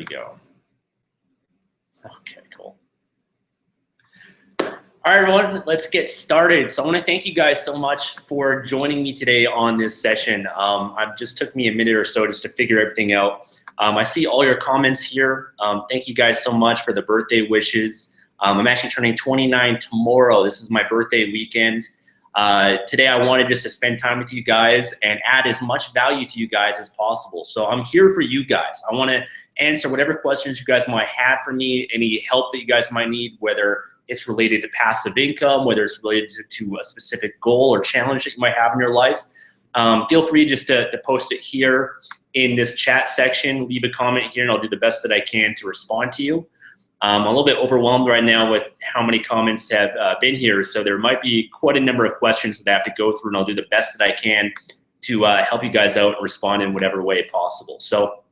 we go. Okay, cool. All right, everyone, let's get started. So I want to thank you guys so much for joining me today on this session. It just took me a minute or so just to figure everything out. I see all your comments here. Thank you guys so much for the birthday wishes. I'm actually turning 29 tomorrow. This is my birthday weekend. Today I wanted just to spend time with you guys and add as much value to you guys as possible. So I'm here for you guys. I want to answer whatever questions you guys might have for me, any help that you guys might need, whether it's related to passive income, whether it's related to a specific goal or challenge that you might have in your life. Feel free just to post it here in this chat section, leave a comment here, and I'll do the best that I can to respond to you. I'm a little bit overwhelmed right now with how many comments have been here, so there might be quite a number of questions that I have to go through, and I'll do the best that I can to help you guys out and respond in whatever way possible. So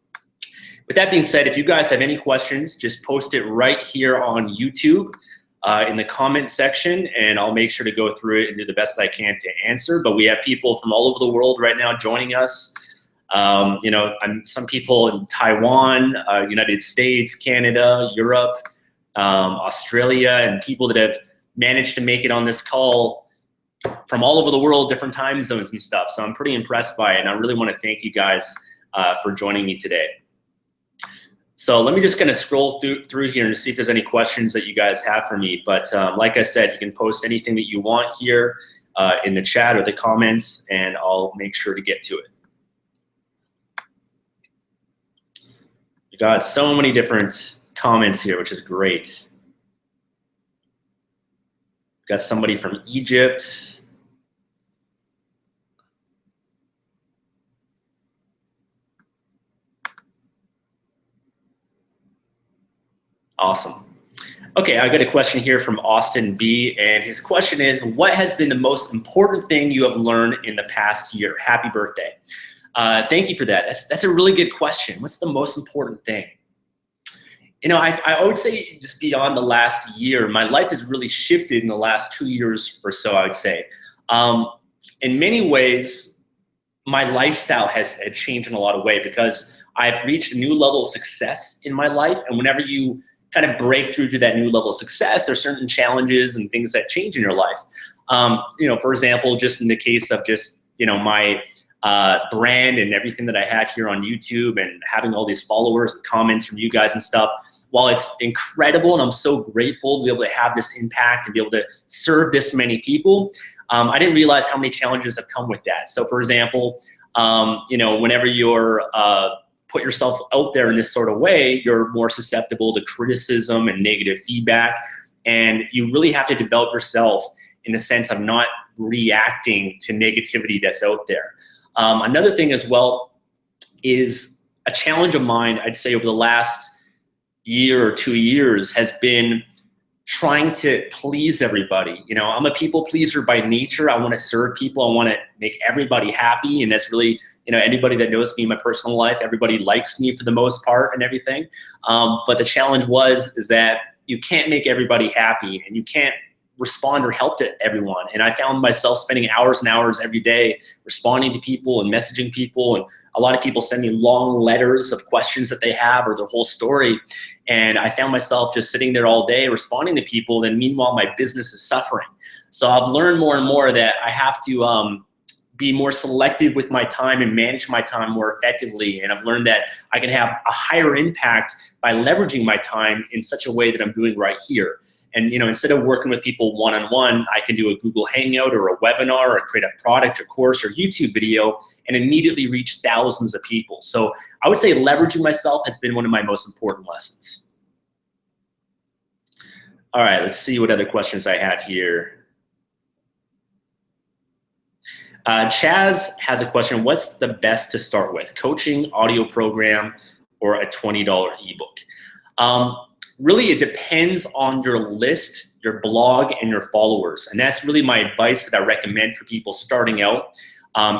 with that being said, if you guys have any questions, just post it right here on YouTube in the comment section, and I'll make sure to go through it and do the best I can to answer. But we have people from all over the world right now joining us. You know, some people in Taiwan, United States, Canada, Europe, Australia, and people that have managed to make it on this call from all over the world, different time zones and stuff. So I'm pretty impressed by it, and I really want to thank you guys for joining me today. So let me just kind of scroll through here and see if there's any questions that you guys have for me. But like I said, you can post anything that you want here in the chat or the comments, and I'll make sure to get to it. We got so many different comments here, which is great. We got somebody from Egypt. Awesome. Okay, I got a question here from Austin B, and his question is, what has been the most important thing you have learned in the past year? Happy birthday. Thank you for that. That's a really good question. What's the most important thing? You know, I would say just beyond the last year, my life has really shifted in the last 2 years or so, I would say. In many ways, my lifestyle has changed in a lot of ways because I've reached a new level of success in my life, and whenever you kind of break through to that new level of success, there's certain challenges and things that change in your life. You know, for example, just in the case of just, you know, my brand and everything that I have here on YouTube and having all these followers and comments from you guys and stuff, while it's incredible and I'm so grateful to be able to have this impact and be able to serve this many people, I didn't realize how many challenges have come with that. So for example, you know, whenever you're put yourself out there in this sort of way, you're more susceptible to criticism and negative feedback. And you really have to develop yourself in the sense of not reacting to negativity that's out there. Another thing as well is a challenge of mine, I'd say over the last year or 2 years, has been trying to please everybody. You know, I'm a people pleaser by nature. I want to serve people. I want to make everybody happy. And that's really, you know, anybody that knows me in my personal life, everybody likes me for the most part and everything. But the challenge is that you can't make everybody happy, and you can't respond or help to everyone. And I found myself spending hours and hours every day responding to people and messaging people. And a lot of people send me long letters of questions that they have or their whole story. And I found myself just sitting there all day responding to people. And meanwhile, my business is suffering. So I've learned more and more that I have to be more selective with my time and manage my time more effectively. And I've learned that I can have a higher impact by leveraging my time in such a way that I'm doing right here. And, you know, instead of working with people one-on-one, I can do a Google Hangout or a webinar or create a product or course or YouTube video and immediately reach thousands of people. So I would say leveraging myself has been one of my most important lessons. All right, let's see what other questions I have here. Chaz has a question. What's the best to start with? Coaching, audio program, or a $20 ebook? Really, it depends on your list, your blog, and your followers. And that's really my advice that I recommend for people starting out.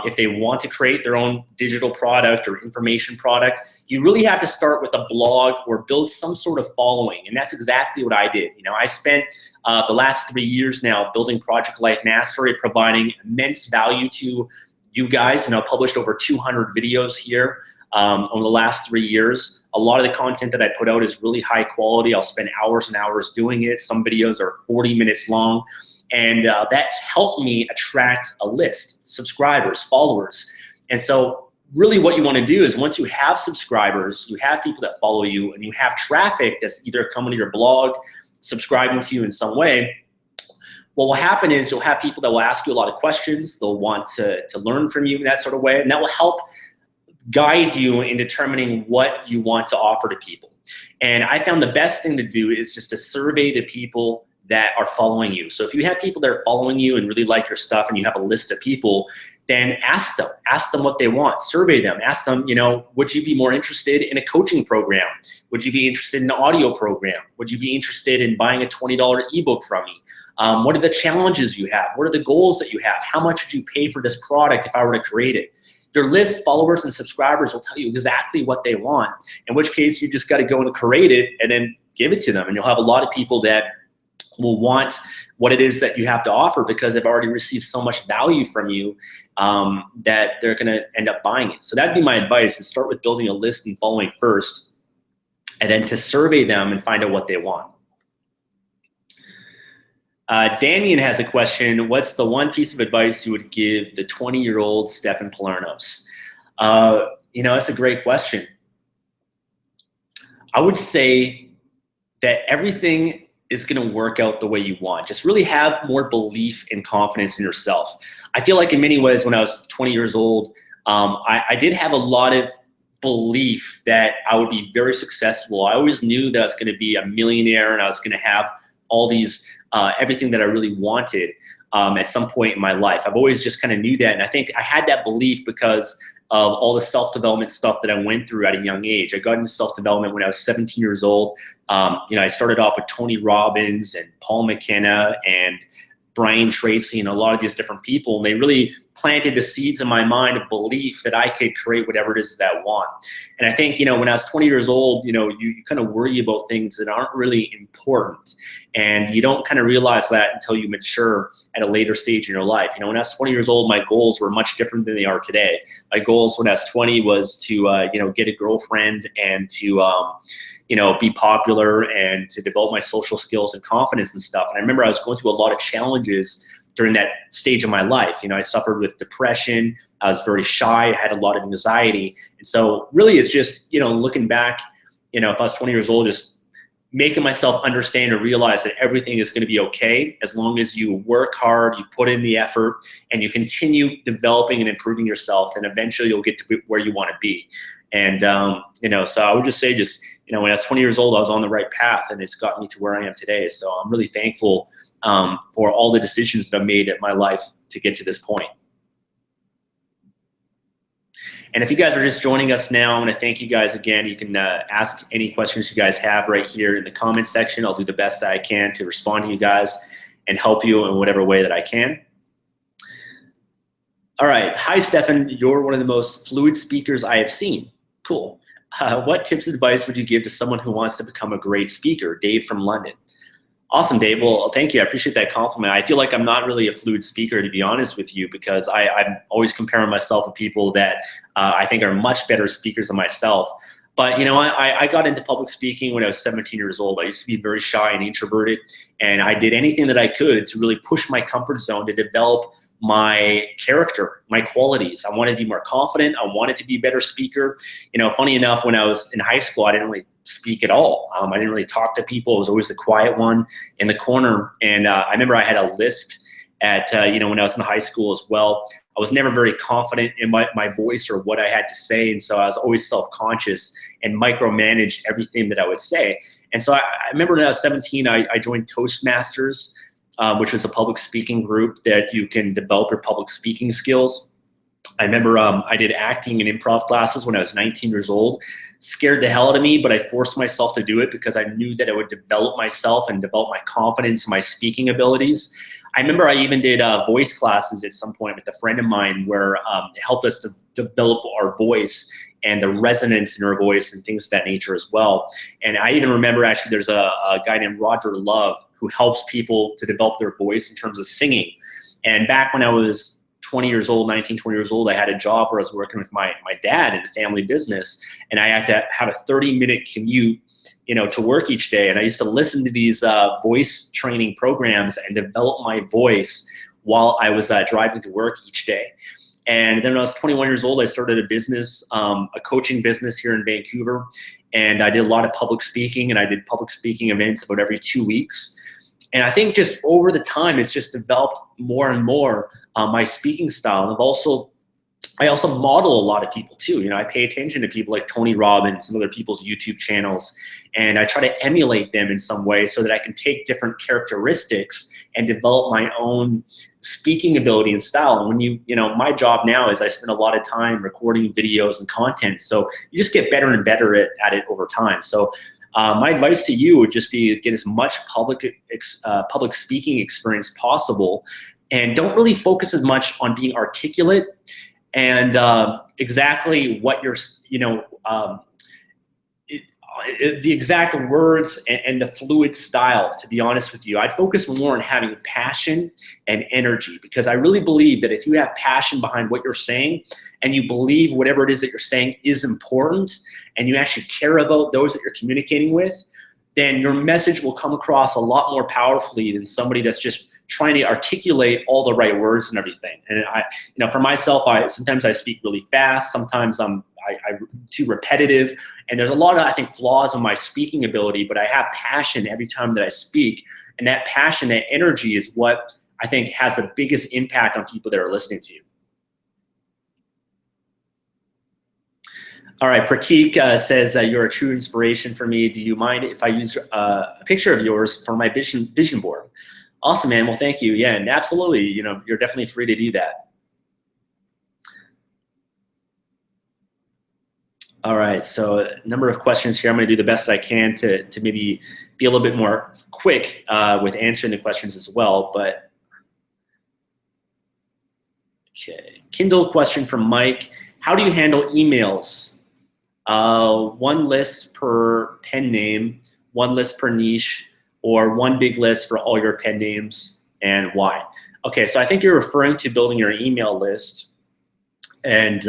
If they want to create their own digital product or information product, you really have to start with a blog or build some sort of following. And that's exactly what I did. You know, I spent the last 3 years now building Project Life Mastery, providing immense value to you guys. And I've published over 200 videos here. over the last 3 years. A lot of the content that I put out is really high quality. I'll spend hours and hours doing it. Some videos are 40 minutes long. And that's helped me attract a list, subscribers, followers. And so really what you want to do is once you have subscribers, you have people that follow you, and you have traffic that's either coming to your blog, subscribing to you in some way, what will happen is you'll have people that will ask you a lot of questions. They'll want to learn from you in that sort of way, and that will help guide you in determining what you want to offer to people. And I found the best thing to do is just to survey the people that are following you. So if you have people that are following you and really like your stuff, and you have a list of people, then ask them what they want, survey them, ask them, would you be more interested in a coaching program? Would you be interested in an audio program? Would you be interested in buying a $20 ebook from me? What are the challenges you have? What are the goals that you have? How much would you pay for this product if I were to create it? Your list, followers, and subscribers will tell you exactly what they want, in which case you just got to go and create it and then give it to them. And you'll have a lot of people that will want what it is that you have to offer because they've already received so much value from you that they're going to end up buying it. So that'd be my advice, is start with building a list and following first, and then to survey them and find out what they want. Damian has a question. What's the one piece of advice you would give the 20-year-old Stefan Palernos? That's a great question. I would say that everything is going to work out the way you want. Just really have more belief and confidence in yourself. I feel like in many ways when I was 20 years old, I did have a lot of belief that I would be very successful. I always knew that I was going to be a millionaire and I was going to have all these, everything that I really wanted at some point in my life. I've always just kind of knew that. And I think I had that belief because of all the self-development stuff that I went through at a young age. I got into self-development when I was 17 years old. I started off with Tony Robbins and Paul McKenna and Brian Tracy and a lot of these different people. And they really planted the seeds in my mind of belief that I could create whatever it is that I want. And I think, when I was 20 years old, you kind of worry about things that aren't really important. And you don't kind of realize that until you mature at a later stage in your life. When I was 20 years old, my goals were much different than they are today. My goals when I was 20 was to, get a girlfriend and to, be popular and to develop my social skills and confidence and stuff. And I remember I was going through a lot of challenges during that stage of my life. I suffered with depression. I was very shy. I had a lot of anxiety. And so really it's just, looking back, if I was 20 years old, just making myself understand and realize that everything is going to be okay as long as you work hard, you put in the effort, and you continue developing and improving yourself, and eventually you'll get to where you want to be. And, so I would just say when I was 20 years old, I was on the right path, and it's got me to where I am today. So I'm really thankful for all the decisions that I've made in my life to get to this point. And if you guys are just joining us now, I want to thank you guys again. You can ask any questions you guys have right here in the comment section. I'll do the best that I can to respond to you guys and help you in whatever way that I can. All right. Hi, Stefan. You're one of the most fluid speakers I have seen. Cool. What tips and advice would you give to someone who wants to become a great speaker? Dave from London. Awesome, Dave. Well, thank you. I appreciate that compliment. I feel like I'm not really a fluid speaker, to be honest with you, because I'm always comparing myself with people that I think are much better speakers than myself. But I got into public speaking when I was 17 years old. I used to be very shy and introverted, and I did anything that I could to really push my comfort zone to develop my character, my qualities. I wanted to be more confident. I wanted to be a better speaker. Funny enough, when I was in high school, I didn't really speak at all. I didn't really talk to people. I was always the quiet one in the corner. And I remember I had a lisp at, when I was in high school as well. I was never very confident in my voice or what I had to say. And so I was always self-conscious and micromanaged everything that I would say. And so I remember when I was 17, I joined Toastmasters, which is a public speaking group that you can develop your public speaking skills. I remember I did acting and improv classes when I was 19 years old. Scared the hell out of me, but I forced myself to do it because I knew that it would develop myself and develop my confidence and my speaking abilities. I remember I even did voice classes at some point with a friend of mine where it helped us to develop our voice and the resonance in our voice and things of that nature as well. And I even remember actually there's a guy named Roger Love who helps people to develop their voice in terms of singing. And back when I was 20 years old, 19, 20 years old, I had a job where I was working with my dad in the family business, and I had to have a 30-minute commute, to work each day. And I used to listen to these voice training programs and develop my voice while I was driving to work each day. And then when I was 21 years old, I started a business, a coaching business here in Vancouver. And I did a lot of public speaking, and I did public speaking events about every 2 weeks. And I think just over the time, it's just developed more and more my speaking style. And I also model a lot of people too. I pay attention to people like Tony Robbins and other people's YouTube channels, and I try to emulate them in some way so that I can take different characteristics and develop my own speaking ability and style. And when my job now is I spend a lot of time recording videos and content. So you just get better and better at it over time. So my advice to you would just be get as much public speaking experience possible, and don't really focus as much on being articulate and exactly what you're, the exact words and the fluid style. To be honest with you, I'd focus more on having passion and energy, because I really believe that if you have passion behind what you're saying and you believe whatever it is that you're saying is important and you actually care about those that you're communicating with, then your message will come across a lot more powerfully than somebody that's just trying to articulate all the right words and everything. And for myself, sometimes I speak really fast. Sometimes I'm too repetitive. And there's a lot of, I think, flaws in my speaking ability, but I have passion every time that I speak. And that passion, that energy is what I think has the biggest impact on people that are listening to you. All right, Pratik says, you're a true inspiration for me. Do you mind if I use a picture of yours for my vision board? Awesome, man. Well, thank you. Yeah, and absolutely, you're definitely free to do that. All right, so a number of questions here. I'm going to do the best I can to maybe be a little bit more quick with answering the questions as well. But okay, Kindle question from Mike. How do you handle emails? One list per pen name, one list per niche, or one big list for all your pen names, and why? Okay, so I think you're referring to building your email list. And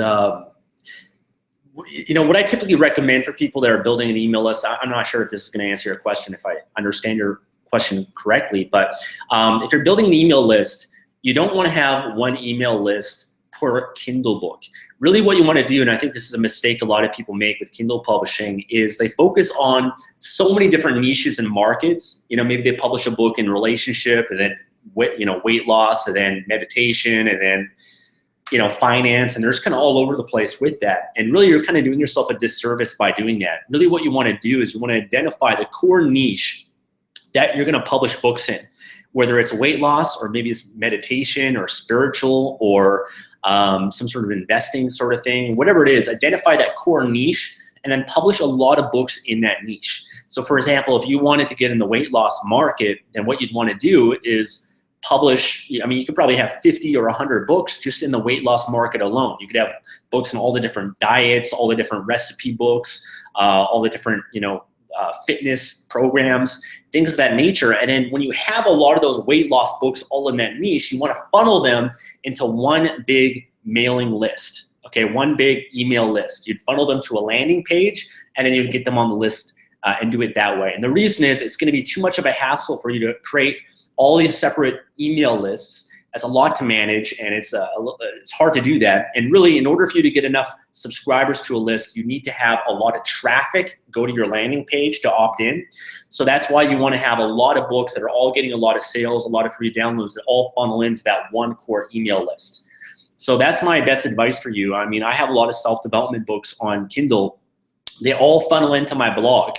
what I typically recommend for people that are building an email list, I'm not sure if this is going to answer your question, if I understand your question correctly, but if you're building an email list, you don't want to have one email list per Kindle book. Really what you want to do, and I think this is a mistake a lot of people make with Kindle publishing, is they focus on so many different niches and markets. Maybe they publish a book in relationship, and then weight loss, and then meditation, and then finance, and they're just kind of all over the place with that. And really you're kind of doing yourself a disservice by doing that. Really what you want to do is you want to identify the core niche that you're going to publish books in, whether it's weight loss, or maybe it's meditation, or spiritual, or some sort of investing sort of thing. Whatever it is, identify that core niche and then publish a lot of books in that niche. So for example, if you wanted to get in the weight loss market, then what you'd want to do is publish, you could probably have 50 or 100 books just in the weight loss market alone. You could have books in all the different diets, all the different recipe books, all the different, fitness programs, things of that nature. And then when you have a lot of those weight loss books all in that niche, you want to funnel them into one big mailing list, okay, one big email list. You'd funnel them to a landing page, and then you'd get them on the list and do it that way. And the reason is it's going to be too much of a hassle for you to create all these separate email lists. That's a lot to manage, and it's hard to do that. And really, in order for you to get enough subscribers to a list, you need to have a lot of traffic go to your landing page to opt in. So that's why you want to have a lot of books that are all getting a lot of sales, a lot of free downloads that all funnel into that one core email list. So that's my best advice for you. I have a lot of self-development books on Kindle. They all funnel into my blog.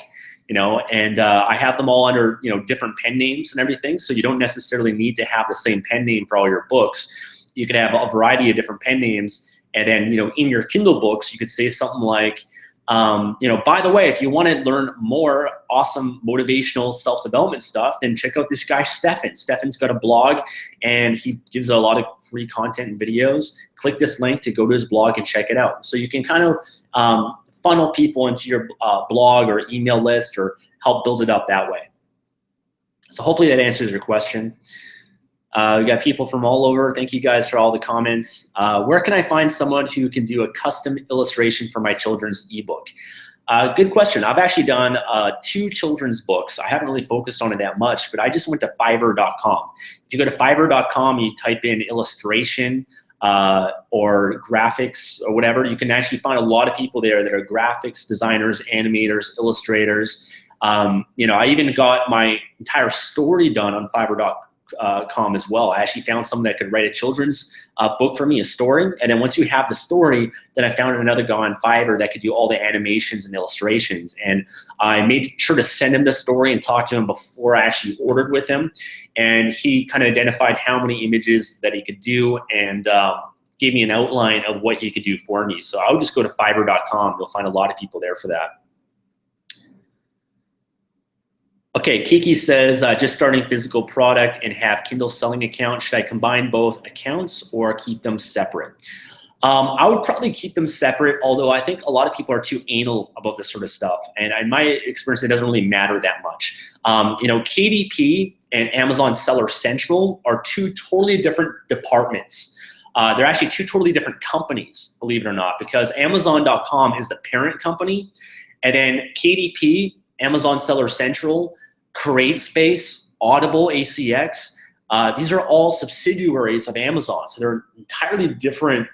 And I have them all under, different pen names and everything. So you don't necessarily need to have the same pen name for all your books. You could have a variety of different pen names. And then, in your Kindle books, you could say something like, by the way, if you want to learn more awesome motivational self-development stuff, then check out this guy, Stefan. Stefan's got a blog, and he gives a lot of free content and videos. Click this link to go to his blog and check it out. So you can kind of funnel people into your blog or email list, or help build it up that way. So hopefully that answers your question. We got people from all over. Thank you guys for all the comments. Where can I find someone who can do a custom illustration for my children's ebook? Good question. I've actually done 2 children's books. I haven't really focused on it that much, but I just went to Fiverr.com. If you go to Fiverr.com, you type in illustration or graphics or whatever, you can actually find a lot of people there that are graphics designers, animators, illustrators. You know, I even got my entire story done on Fiverr.com as well. I actually found someone that could write a children's book for me, a story. And then once you have the story, then I found another guy on Fiverr that could do all the animations and illustrations. And I made sure to send him the story and talk to him before I actually ordered with him. And he kind of identified how many images that he could do and gave me an outline of what he could do for me. So I would just go to Fiverr.com. You'll find a lot of people there for that. Okay, Kiki says, just starting physical product and have Kindle selling account. Should I combine both accounts or keep them separate? I would probably keep them separate, although I think a lot of people are too anal about this sort of stuff. And in my experience, it doesn't really matter that much. You know, KDP and Amazon Seller Central are 2 totally different departments. They're actually 2 totally different companies, believe it or not, because Amazon.com is the parent company. And then KDP, Amazon Seller Central, CreateSpace, Audible, ACX, these are all subsidiaries of Amazon. So they're entirely different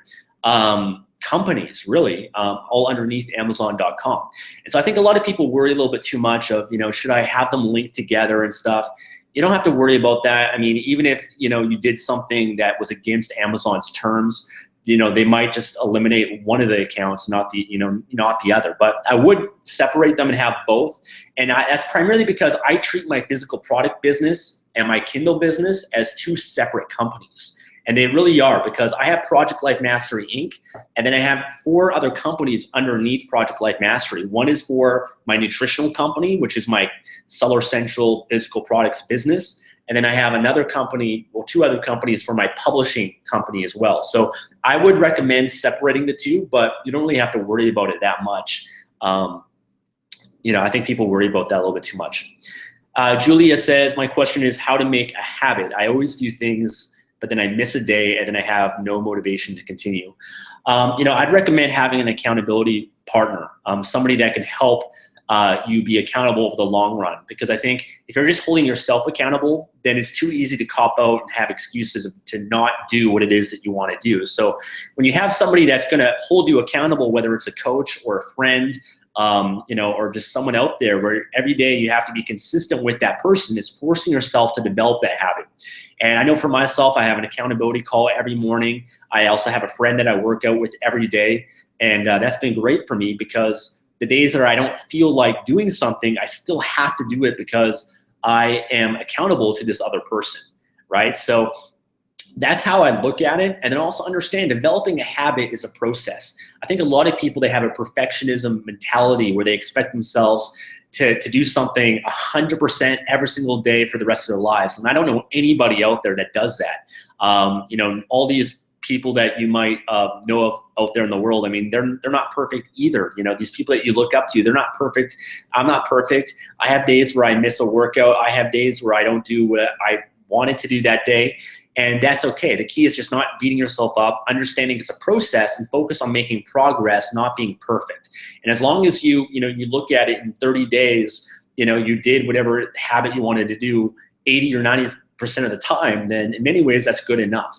companies, really, all underneath Amazon.com. And so I think a lot of people worry a little bit too much of, you know, should I have them linked together and stuff? You don't have to worry about that. I mean, even if, you know, you did something that was against Amazon's terms, you know, they might just eliminate one of the accounts, not the, not the other. But I would separate them and have both. And that's primarily because I treat my physical product business and my Kindle business as 2 separate companies. And they really are, because I have Project Life Mastery Inc. And then I have 4 other companies underneath Project Life Mastery. One is for my nutritional company, which is my Seller Central physical products business. And then I have another company, well, 2 other companies for my publishing company as well. So I would recommend separating the 2, but you don't really have to worry about it that much. You know, I think people worry about that a little bit too much. Julia says, my question is how to make a habit. I always do things, but then I miss a day and then I have no motivation to continue. You know, I'd recommend having an accountability partner, somebody that can help you be accountable for the long run. Because I think if you're just holding yourself accountable, then it's too easy to cop out and have excuses to not do what it is that you want to do. So when you have somebody that's going to hold you accountable, whether it's a coach or a friend, you know, or just someone out there where every day you have to be consistent with that person, is forcing yourself to develop that habit. And I know for myself, I have an accountability call every morning. I also have a friend that I work out with every day. And that's been great for me, because the days that I don't feel like doing something, I still have to do it because I am accountable to this other person, right? So that's how I look at it. And then also understand developing a habit is a process. I think a lot of people, they have a perfectionism mentality where they expect themselves to do something 100% every single day for the rest of their lives. And I don't know anybody out there that does that. You know, all these people that you might know of out there in the world, I mean, they're not perfect either. You know, these people that you look up to, they're not perfect. I'm not perfect. I have days where I miss a workout. I have days where I don't do what I wanted to do that day. And that's okay. The key is just not beating yourself up, understanding it's a process, and focus on making progress, not being perfect. And as long as you look at it in 30 days, you did whatever habit you wanted to do 80 or 90% of the time, then in many ways that's good enough.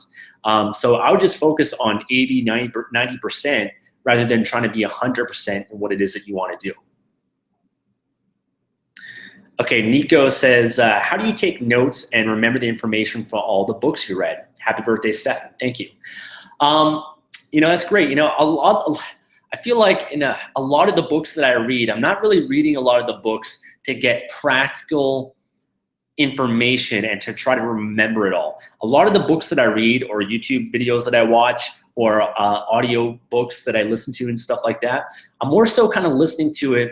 So I would just focus on 80, 90% rather than trying to be 100% in what it is that you want to do. Okay, Nico says, how do you take notes and remember the information from all the books you read? Happy birthday, Stefan. Thank you. That's great. I feel like in a lot of the books that I read, I'm not really reading a lot of the books to get practical information and to try to remember it all. A lot of the books that I read, or YouTube videos that I watch, or audio books that I listen to and stuff like that, I'm more so kind of listening to it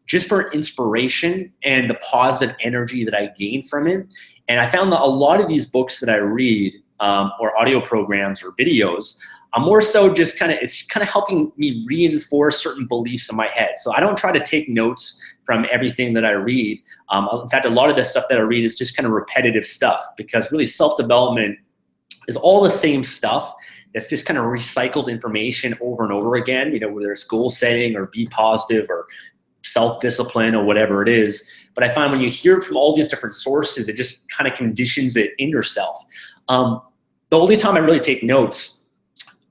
just for inspiration and the positive energy that I gain from it. And I found that a lot of these books that I read, or audio programs or videos, I'm more so just it's kind of helping me reinforce certain beliefs in my head. So I don't try to take notes from everything that I read. In fact, a lot of the stuff that I read is just kind of repetitive stuff, because really self-development is all the same stuff. It's just kind of recycled information over and over again, whether it's goal setting or be positive or self-discipline or whatever it is. But I find when you hear it from all these different sources, it just kind of conditions it in yourself. The only time I really take notes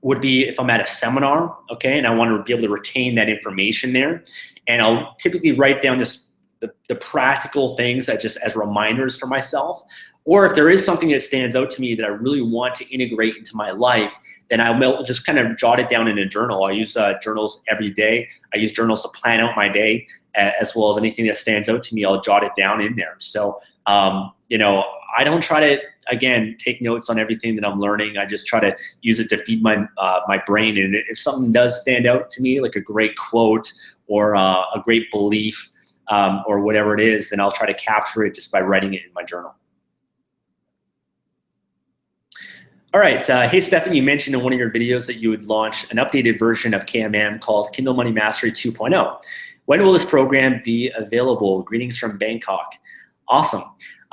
would be if I'm at a seminar, okay, and I want to be able to retain that information there. And I'll typically write down just the practical things that just as reminders for myself. Or if there is something that stands out to me that I really want to integrate into my life, then I'll just kind of jot it down in a journal. I use journals every day. I use journals to plan out my day, as well as anything that stands out to me, I'll jot it down in there. So, I don't try to, again, take notes on everything that I'm learning. I just try to use it to feed my brain. And if something does stand out to me, like a great quote or a great belief or whatever it is, then I'll try to capture it just by writing it in my journal. All right, hey Stefan, you mentioned in one of your videos that you would launch an updated version of KMM called Kindle Money Mastery 2.0. When will this program be available? Greetings from Bangkok. Awesome.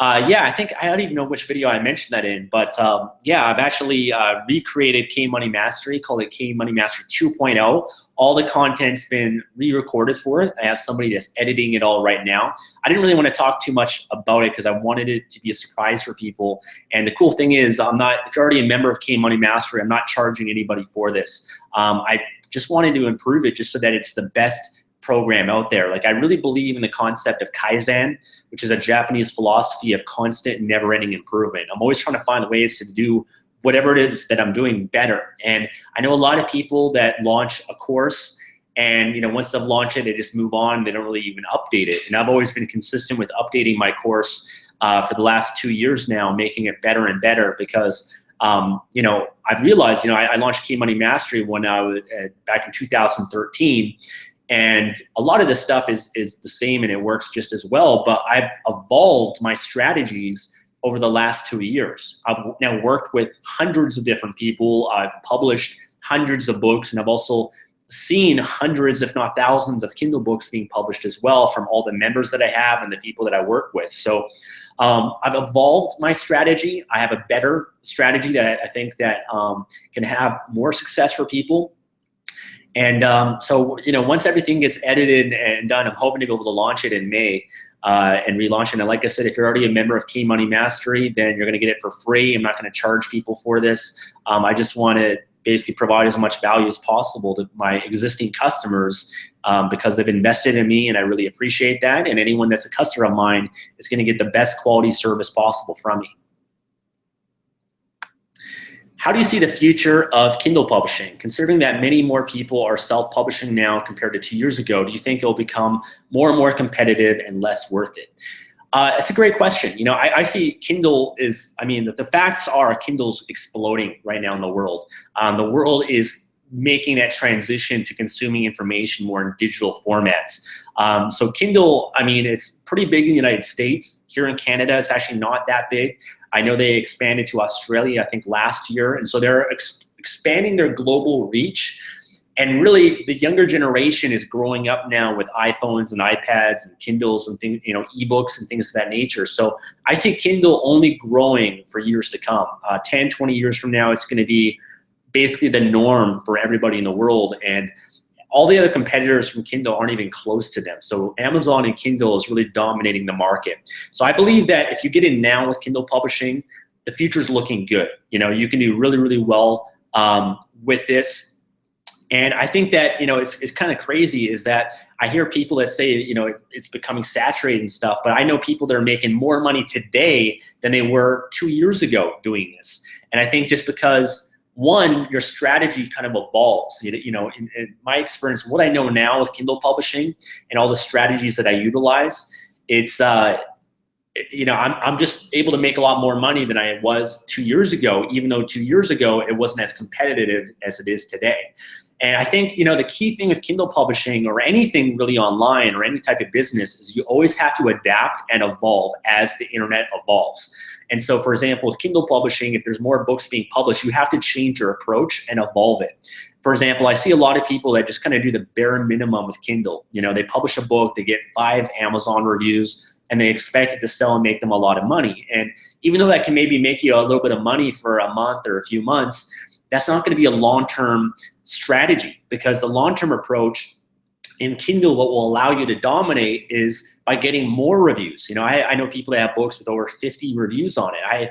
Yeah, I think I don't even know which video I mentioned that in, but yeah, I've actually recreated K Money Mastery, called it K Money Mastery 2.0. All the content's been re-recorded for it. I have somebody that's editing it all right now. I didn't really want to talk too much about it because I wanted it to be a surprise for people. And the cool thing is, if you're already a member of K Money Mastery, I'm not charging anybody for this. I just wanted to improve it just so that it's the best program out there. Like, I really believe in the concept of Kaizen, which is a Japanese philosophy of constant and never-ending improvement. I'm always trying to find ways to do whatever it is that I'm doing better. And I know a lot of people that launch a course and once they've launched it, they just move on. They don't really even update it. And I've always been consistent with updating my course for the last 2 years now, making it better and better because I've realized, I launched Key Money Mastery when I was back in 2013. And a lot of this stuff is the same and it works just as well, but I've evolved my strategies over the last 2 years. I've now worked with hundreds of different people. I've published hundreds of books, and I've also seen hundreds, if not thousands, of Kindle books being published as well from all the members that I have and the people that I work with. So I've evolved my strategy. I have a better strategy that I think that can have more success for people. And so, once everything gets edited and done, I'm hoping to be able to launch it in May and relaunch it. And like I said, if you're already a member of Key Money Mastery, then you're going to get it for free. I'm not going to charge people for this. I just want to basically provide as much value as possible to my existing customers because they've invested in me and I really appreciate that. And anyone that's a customer of mine is going to get the best quality service possible from me. How do you see the future of Kindle publishing? Considering that many more people are self-publishing now compared to 2 years ago, do you think it will become more and more competitive and less worth it? It's a great question. I see Kindle is, the facts are Kindle's exploding right now in the world. The world is making that transition to consuming information more in digital formats. So Kindle, it's pretty big in the United States. Here in Canada, it's actually not that big. I know they expanded to Australia, I think, last year. And so they're expanding their global reach. And really, the younger generation is growing up now with iPhones and iPads and Kindles and things, ebooks and things of that nature. So I see Kindle only growing for years to come. 10, 20 years from now, it's going to be basically the norm for everybody in the world. And all the other competitors from Kindle aren't even close to them. So Amazon and Kindle is really dominating the market. So I believe that if you get in now with Kindle publishing, the future's looking good. You can do really, really well with this. And I think that, it's kind of crazy is that I hear people that say, it's becoming saturated and stuff, but I know people that are making more money today than they were 2 years ago doing this. And I think just because, one, your strategy kind of evolves. In my experience, what I know now with Kindle publishing and all the strategies that I utilize, it's, I'm just able to make a lot more money than I was 2 years ago, even though 2 years ago it wasn't as competitive as it is today. And I think, the key thing with Kindle publishing or anything really online or any type of business is you always have to adapt and evolve as the internet evolves. And so, for example, with Kindle publishing, if there's more books being published, you have to change your approach and evolve it. For example, I see a lot of people that just kind of do the bare minimum with Kindle. They publish a book, they get 5 Amazon reviews, and they expect it to sell and make them a lot of money. And even though that can maybe make you a little bit of money for a month or a few months, that's not going to be a long-term strategy, because the long-term approach in Kindle, what will allow you to dominate is by getting more reviews. I know people that have books with over 50 reviews on it.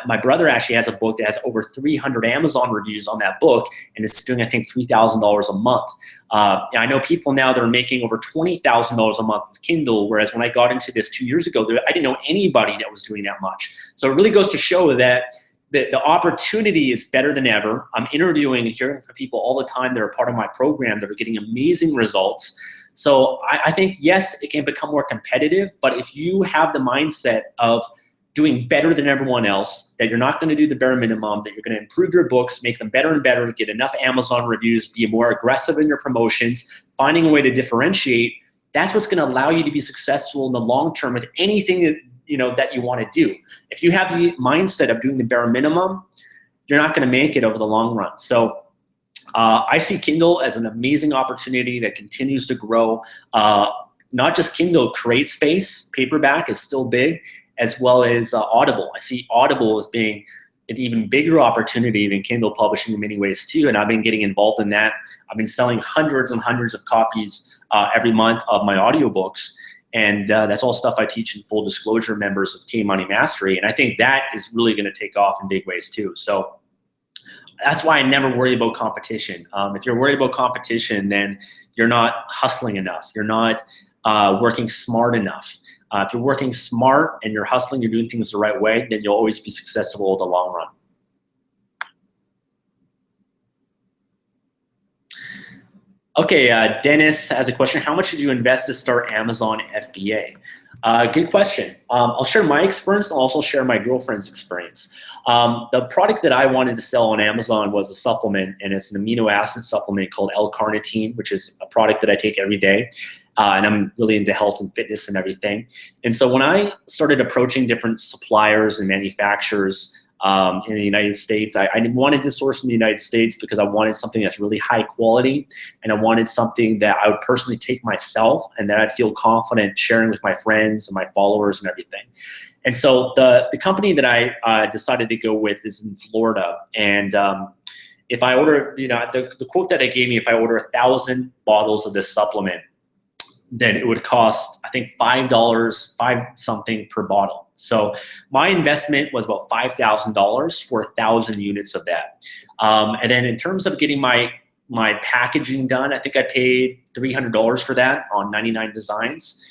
My brother actually has a book that has over 300 Amazon reviews on that book, and it's doing, I think, $3,000 a month. I know people now that are making over $20,000 a month with Kindle, whereas when I got into this 2 years ago, I didn't know anybody that was doing that much. So it really goes to show that the opportunity is better than ever. I'm interviewing and hearing from people all the time that are part of my program that are getting amazing results. So I think, yes, it can become more competitive, but if you have the mindset of doing better than everyone else, that you're not going to do the bare minimum, that you're going to improve your books, make them better and better, get enough Amazon reviews, be more aggressive in your promotions, finding a way to differentiate, that's what's going to allow you to be successful in the long term with anything that you want to do. If you have the mindset of doing the bare minimum, you're not going to make it over the long run. So I see Kindle as an amazing opportunity that continues to grow. Not just Kindle, CreateSpace, paperback is still big, as well as Audible. I see Audible as being an even bigger opportunity than Kindle publishing in many ways too, and I've been getting involved in that. I've been selling hundreds and hundreds of copies every month of my audiobooks. And that's all stuff I teach in full disclosure members of K Money Mastery. And I think that is really going to take off in big ways too. So that's why I never worry about competition. If you're worried about competition, then you're not hustling enough. You're not working smart enough. If you're working smart and you're hustling, you're doing things the right way, then you'll always be successful in the long run. Okay, Dennis has a question. How much did you invest to start Amazon FBA? Good question. I'll share my experience. I'll also share my girlfriend's experience. The product that I wanted to sell on Amazon was a supplement, and it's an amino acid supplement called L-carnitine, which is a product that I take every day. And I'm really into health and fitness and everything. And so when I started approaching different suppliers and manufacturers in the United States, I wanted to source from the United States because I wanted something that's really high quality, and I wanted something that I would personally take myself and that I'd feel confident sharing with my friends and my followers and everything. And so the company that I decided to go with is in Florida. And if I order, the quote that they gave me, if I order 1,000 bottles of this supplement, then it would cost, I think, $5 something per bottle. So my investment was about $5,000 for 1,000 units of that. And then in terms of getting my packaging done, I think I paid $300 for that on 99 Designs.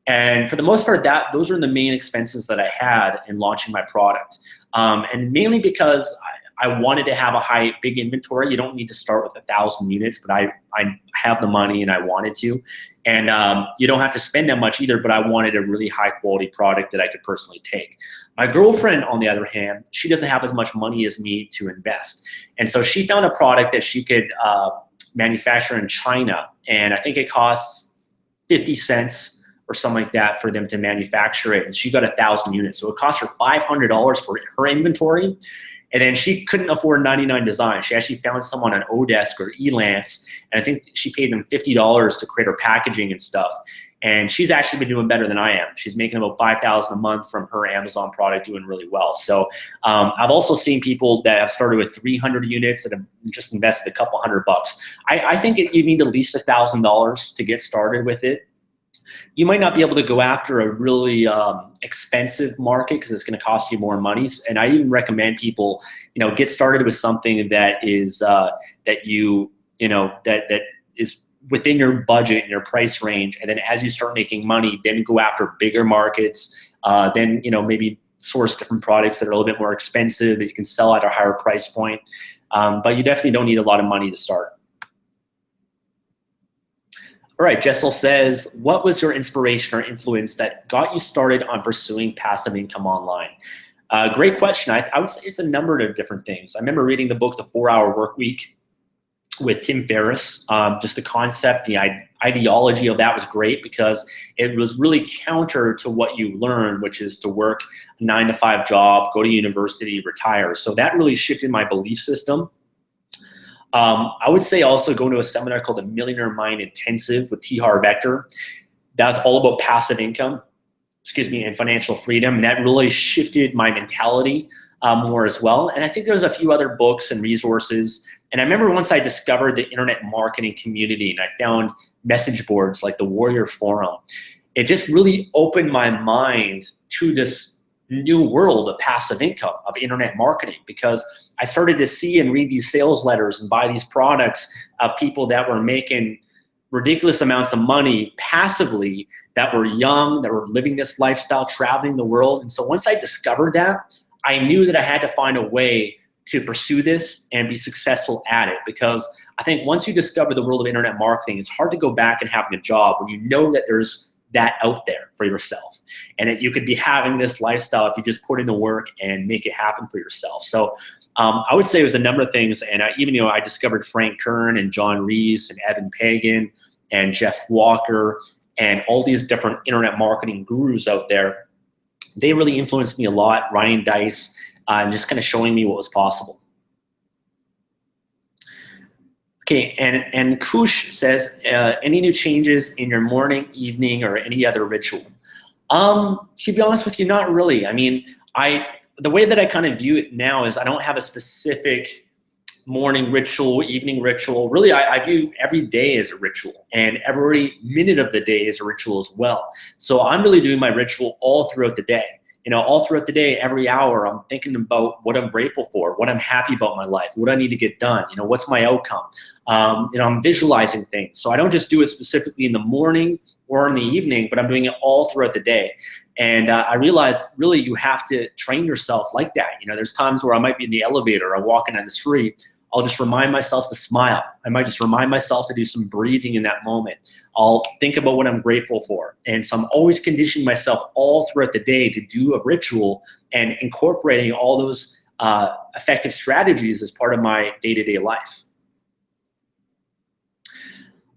And for the most part, those are the main expenses that I had in launching my product. And mainly because I wanted to have a big inventory. You don't need to start with 1,000 units, but I have the money and I wanted to. And you don't have to spend that much either, but I wanted a really high quality product that I could personally take. My girlfriend, on the other hand, she doesn't have as much money as me to invest. And so she found a product that she could manufacture in China. And I think it costs 50 cents or something like that for them to manufacture it. And she got 1,000 units. So it cost her $500 for her inventory. And then she couldn't afford 99 Designs. She actually found someone on Odesk or Elance, and I think she paid them $50 to create her packaging and stuff. And she's actually been doing better than I am. She's making about $5,000 a month from her Amazon product, doing really well. So I've also seen people that have started with 300 units that have just invested a couple $100 bucks. I think you need at least $1,000 to get started with it. You might not be able to go after a really expensive market because it's going to cost you more money. And I even recommend people, get started with something that is that is within your budget and your price range. And then as you start making money, then go after bigger markets. Then maybe source different products that are a little bit more expensive that you can sell at a higher price point. But you definitely don't need a lot of money to start. All right, Jessel says, what was your inspiration or influence that got you started on pursuing passive income online? Great question. I would say it's a number of different things. I remember reading the book, The 4-Hour Workweek. with Tim Ferriss. Just the concept, the ideology of that was great because it was really counter to what you learn, which is to work a 9-to-5 job, go to university, retire. So that really shifted my belief system. I would say also going to a seminar called the Millionaire Mind Intensive with T. Harv Eker. That's all about passive income, and financial freedom. And that really shifted my mentality more as well. And I think there's a few other books and resources. And I remember once I discovered the internet marketing community and I found message boards like the Warrior Forum, it just really opened my mind to this new world of passive income, of internet marketing, because I started to see and read these sales letters and buy these products of people that were making ridiculous amounts of money passively, that were young, that were living this lifestyle, traveling the world. And so once I discovered that, I knew that I had to find a way to pursue this and be successful at it, because I think once you discover the world of internet marketing, it's hard to go back and having a job when you know that there's that out there for yourself, and that you could be having this lifestyle if you just put in the work and make it happen for yourself. So I would say it was a number of things, and even I discovered Frank Kern and John Rees and Evan Pagan and Jeff Walker and all these different internet marketing gurus out there. They really influenced me a lot, Ryan Dice, and just kind of showing me what was possible. Okay, and Kush says, any new changes in your morning, evening, or any other ritual? To be honest with you, not really. I mean, the way that I kind of view it now is I don't have a specific morning ritual, evening ritual. Really, I view every day as a ritual, and every minute of the day is a ritual as well. So I'm really doing my ritual all throughout the day. All throughout the day, every hour, I'm thinking about what I'm grateful for, what I'm happy about in my life, what I need to get done, what's my outcome. I'm visualizing things. So I don't just do it specifically in the morning or in the evening, but I'm doing it all throughout the day. And I realized really you have to train yourself like that. There's times where I might be in the elevator or walking down the street. I'll just remind myself to smile. I might just remind myself to do some breathing in that moment. I'll think about what I'm grateful for. And so I'm always conditioning myself all throughout the day to do a ritual and incorporating all those effective strategies as part of my day-to-day life.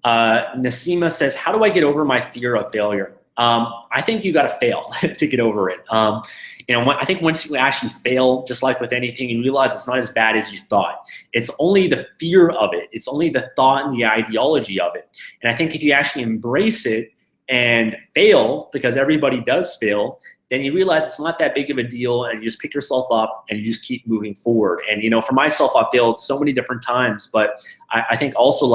Nasima says, how do I get over my fear of failure? I think you got to fail to get over it. I think once you actually fail, just like with anything, you realize it's not as bad as you thought. It's only the fear of it. It's only the thought and the ideology of it. And I think if you actually embrace it and fail, because everybody does fail, then you realize it's not that big of a deal, and you just pick yourself up and you just keep moving forward. And for myself, I've failed so many different times, but I think also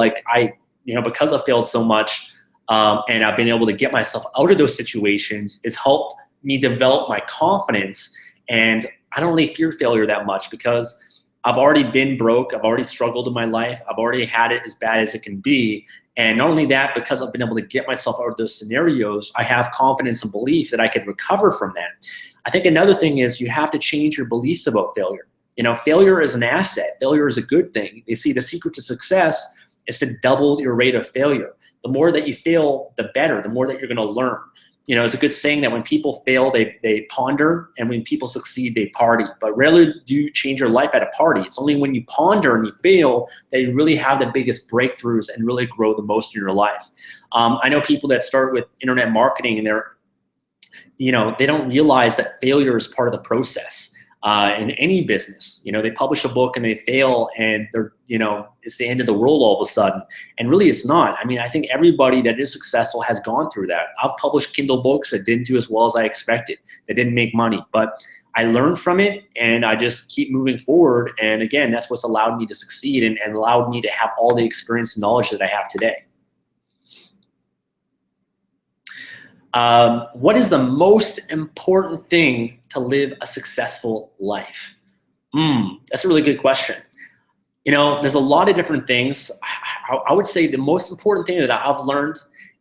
because I've failed so much, and I've been able to get myself out of those situations, it's helped me develop my confidence. And I don't really fear failure that much because I've already been broke. I've already struggled in my life. I've already had it as bad as it can be. And not only that, because I've been able to get myself out of those scenarios, I have confidence and belief that I could recover from that. I think another thing is you have to change your beliefs about failure. Failure is an asset. Failure is a good thing. They see the secret to success is to double your rate of failure. The more that you fail, the better, the more that you're going to learn. It's a good saying that when people fail, they ponder, and when people succeed, they party. But rarely do you change your life at a party. It's only when you ponder and you fail that you really have the biggest breakthroughs and really grow the most in your life. I know people that start with internet marketing and they don't realize that failure is part of the process. In any business, they publish a book and they fail, and they're, it's the end of the world all of a sudden. And really it's not. I mean, I think everybody that is successful has gone through that. I've published Kindle books that didn't do as well as I expected, that didn't make money, but I learned from it and I just keep moving forward. And again, that's what's allowed me to succeed and allowed me to have all the experience and knowledge that I have today. What is the most important thing to live a successful life? That's a really good question. There's a lot of different things. I would say the most important thing that I've learned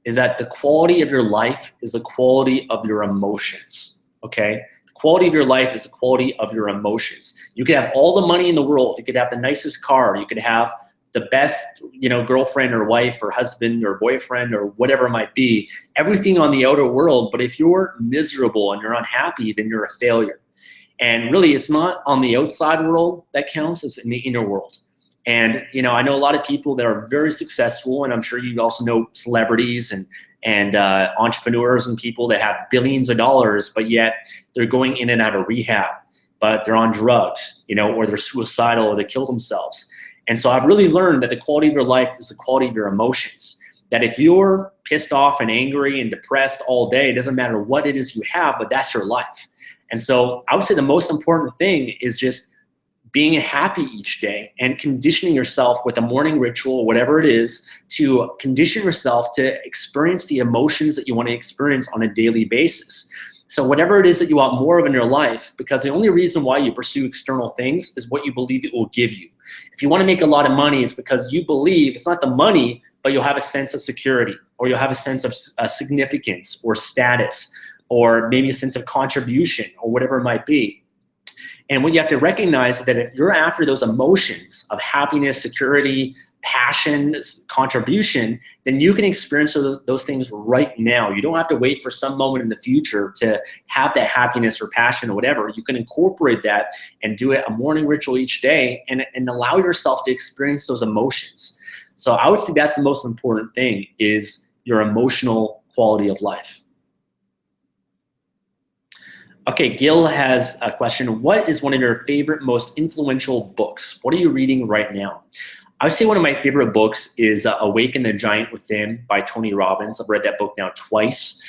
is that the quality of your life is the quality of your emotions, okay? The quality of your life is the quality of your emotions. You could have all the money in the world. You could have the nicest car. You could have the best, girlfriend or wife or husband or boyfriend or whatever it might be, everything on the outer world. But if you're miserable and you're unhappy, then you're a failure. And really, it's not on the outside world that counts, it's in the inner world. And I know a lot of people that are very successful, and I'm sure you also know celebrities and entrepreneurs and people that have billions of dollars, but yet they're going in and out of rehab, but they're on drugs, or they're suicidal or they kill themselves. And so I've really learned that the quality of your life is the quality of your emotions. That if you're pissed off and angry and depressed all day, it doesn't matter what it is you have, but that's your life. And so I would say the most important thing is just being happy each day and conditioning yourself with a morning ritual, whatever it is, to condition yourself to experience the emotions that you want to experience on a daily basis. So whatever it is that you want more of in your life, because the only reason why you pursue external things is what you believe it will give you. If you want to make a lot of money, it's because you believe it's not the money, but you'll have a sense of security, or you'll have a sense of significance or status, or maybe a sense of contribution, or whatever it might be. And what you have to recognize is that if you're after those emotions of happiness, security, passion, contribution, then you can experience those things right now. You don't have to wait for some moment in the future to have that happiness or passion or whatever. You can incorporate that and do it a morning ritual each day and allow yourself to experience those emotions. So I would say that's the most important thing, is your emotional quality of life. Okay, Gil has a question. What is one of your favorite, most influential books? What are you reading right now? I would say one of my favorite books is Awaken the Giant Within by Tony Robbins. I've read that book now twice.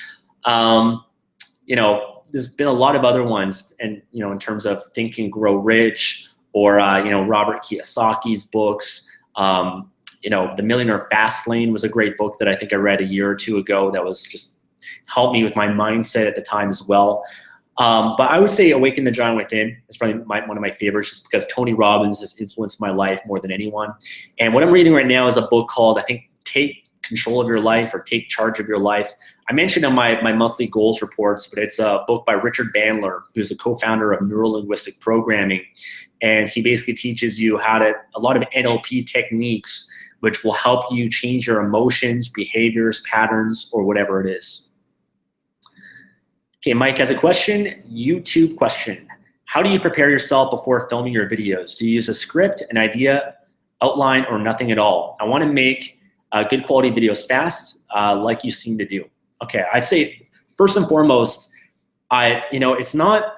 There's been a lot of other ones, and in terms of Think and Grow Rich, or Robert Kiyosaki's books. The Millionaire Fast Lane was a great book that I think I read a year or two ago that was just helped me with my mindset at the time as well. But I would say Awaken the Giant Within is probably one of my favorites, just because Tony Robbins has influenced my life more than anyone. And what I'm reading right now is a book called, I think, Take Control of Your Life, or Take Charge of Your Life. I mentioned in my monthly goals reports, but it's a book by Richard Bandler, who's the co-founder of Neuro-Linguistic Programming. And he basically teaches you a lot of NLP techniques, which will help you change your emotions, behaviors, patterns, or whatever it is. Okay, Mike has a question, YouTube question. How do you prepare yourself before filming your videos? Do you use a script, an idea, outline, or nothing at all? I want to make good quality videos fast, like you seem to do. Okay, I'd say first and foremost, it's not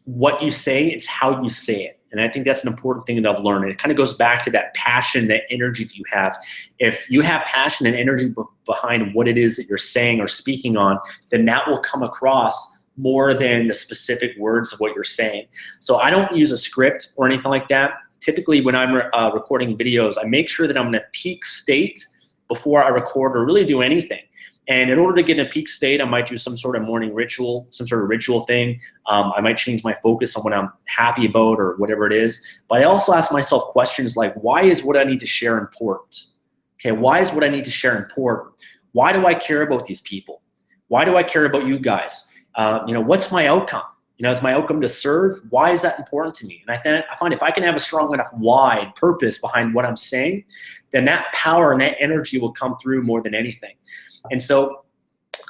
what you say, it's how you say it. And I think that's an important thing that I've learned. And it kind of goes back to that passion, that energy that you have. If you have passion and energy behind what it is that you're saying or speaking on, then that will come across more than the specific words of what you're saying. So I don't use a script or anything like that. Typically when I'm recording videos, I make sure that I'm in a peak state before I record or really do anything. And in order to get in a peak state, I might do some sort of morning ritual, some sort of ritual thing. I might change my focus on what I'm happy about or whatever it is. But I also ask myself questions like, why is what I need to share important? Okay, why is what I need to share important? Why do I care about these people? Why do I care about you guys? What's my outcome? Is my outcome to serve? Why is that important to me? And I find if I can have a strong enough why purpose behind what I'm saying, then that power and that energy will come through more than anything. And so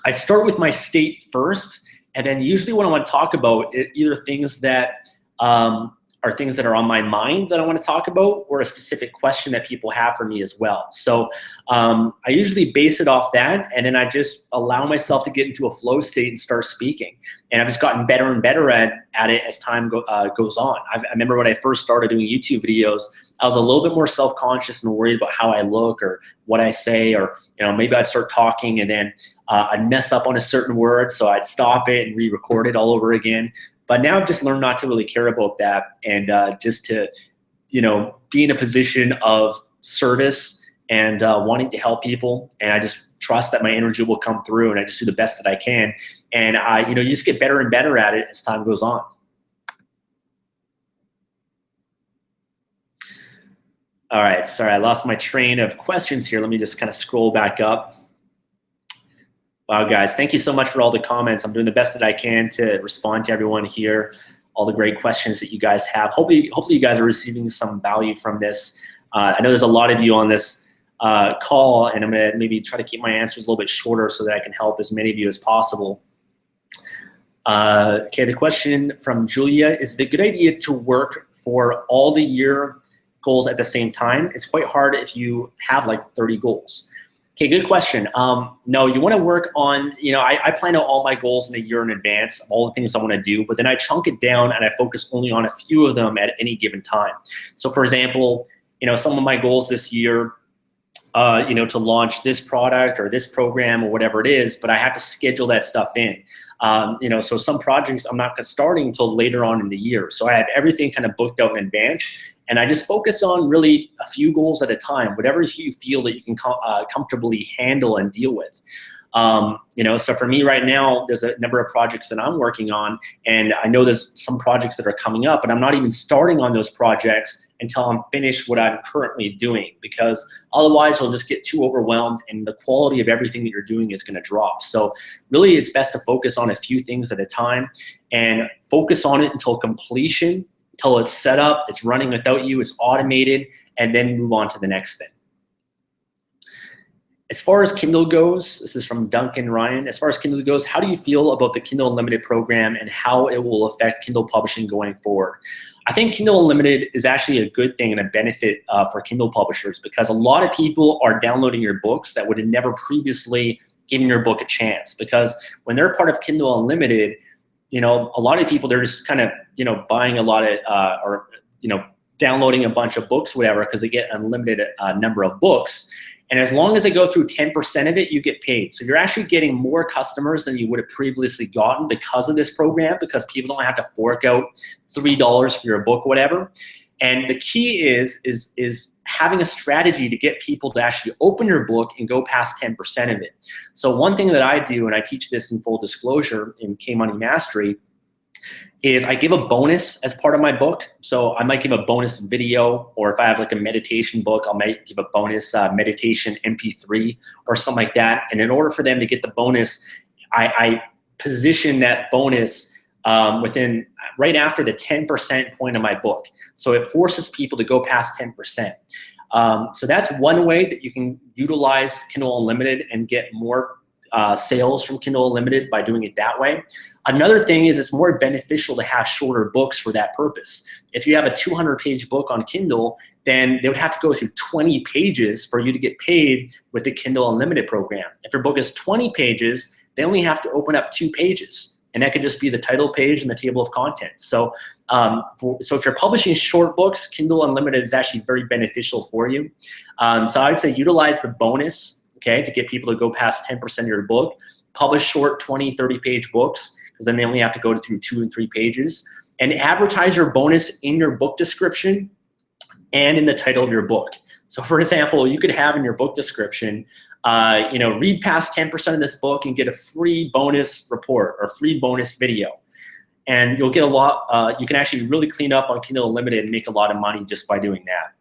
I start with my state first, and then usually what I want to talk about is either things that are things that are on my mind that I want to talk about, or a specific question that people have for me as well. So I usually base it off that, and then I just allow myself to get into a flow state and start speaking. And I've just gotten better and better at it as time goes on. I remember when I first started doing YouTube videos, I was a little bit more self-conscious and worried about how I look or what I say, or maybe I'd start talking and then I'd mess up on a certain word, so I'd stop it and re-record it all over again. But now I've just learned not to really care about that, and just to, be in a position of service and wanting to help people. And I just trust that my energy will come through, and I just do the best that I can. And you just get better and better at it as time goes on. All right, sorry, I lost my train of questions here. Let me just kind of scroll back up. Wow, guys, thank you so much for all the comments. I'm doing the best that I can to respond to everyone here, all the great questions that you guys have. Hopefully you guys are receiving some value from this. I know there's a lot of you on this call, and I'm going to maybe try to keep my answers a little bit shorter so that I can help as many of you as possible. Okay, the question from Julia, is it a good idea to work for all the year goals at the same time. It's quite hard if you have like 30 goals. Okay, good question. No, you want to work on, I plan out all my goals in a year in advance, all the things I want to do, but then I chunk it down and I focus only on a few of them at any given time. So for example, some of my goals this year, to launch this product or this program or whatever it is, but I have to schedule that stuff in. So some projects I'm not starting until later on in the year. So I have everything kind of booked out in advance. And I just focus on really a few goals at a time, whatever you feel that you can comfortably handle and deal with. So for me right now, there's a number of projects that I'm working on, and I know there's some projects that are coming up, and I'm not even starting on those projects until I'm finished what I'm currently doing, because otherwise you'll just get too overwhelmed and the quality of everything that you're doing is going to drop. So really it's best to focus on a few things at a time and focus on it until completion, until it's set up, it's running without you, it's automated, and then move on to the next thing. As far as Kindle goes, this is from Duncan Ryan. As far as Kindle goes, how do you feel about the Kindle Unlimited program and how it will affect Kindle publishing going forward? I think Kindle Unlimited is actually a good thing and a benefit for Kindle publishers, because a lot of people are downloading your books that would have never previously given your book a chance. Because when they're part of Kindle Unlimited, a lot of people, they're just kind of, buying a lot of, downloading a bunch of books, whatever, because they get unlimited number of books. And as long as they go through 10% of it, you get paid. So you're actually getting more customers than you would have previously gotten because of this program, because people don't have to fork out $3 for your book or whatever. And the key is having a strategy to get people to actually open your book and go past 10% of it. So one thing that I do, and I teach this in full disclosure in K-Money Mastery, is I give a bonus as part of my book. So I might give a bonus video, or if I have like a meditation book, I might give a bonus meditation MP3 or something like that. And in order for them to get the bonus, I position that bonus within right after the 10% point of my book. So it forces people to go past 10%. So that's one way that you can utilize Kindle Unlimited and get more sales from Kindle Unlimited by doing it that way. Another thing is it's more beneficial to have shorter books for that purpose. If you have a 200-page book on Kindle, then they would have to go through 20 pages for you to get paid with the Kindle Unlimited program. If your book is 20 pages, they only have to open up 2 pages. And that could just be the title page and the table of contents. So, so if you're publishing short books, Kindle Unlimited is actually very beneficial for you. So I'd say utilize the bonus, okay, to get people to go past 10% of your book. Publish short 20, 30-page books, because then they only have to go through 2 and 3 pages. And advertise your bonus in your book description and in the title of your book. So for example, you could have in your book description, read past 10% of this book and get a free bonus report or free bonus video. And you'll get a lot, you can actually really clean up on Kindle Unlimited and make a lot of money just by doing that.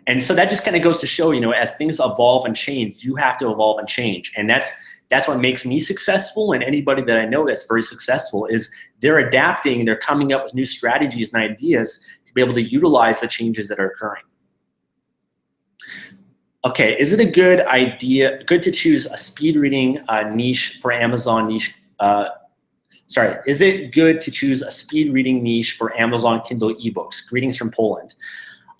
And so that just kind of goes to show, as things evolve and change, you have to evolve and change. And that's what makes me successful, and anybody that I know that's very successful is they're adapting, they're coming up with new strategies and ideas to be able to utilize the changes that are occurring. Okay, is it a good to choose a speed reading niche for Amazon niche? Is it good to choose a speed reading niche for Amazon Kindle eBooks? Greetings from Poland.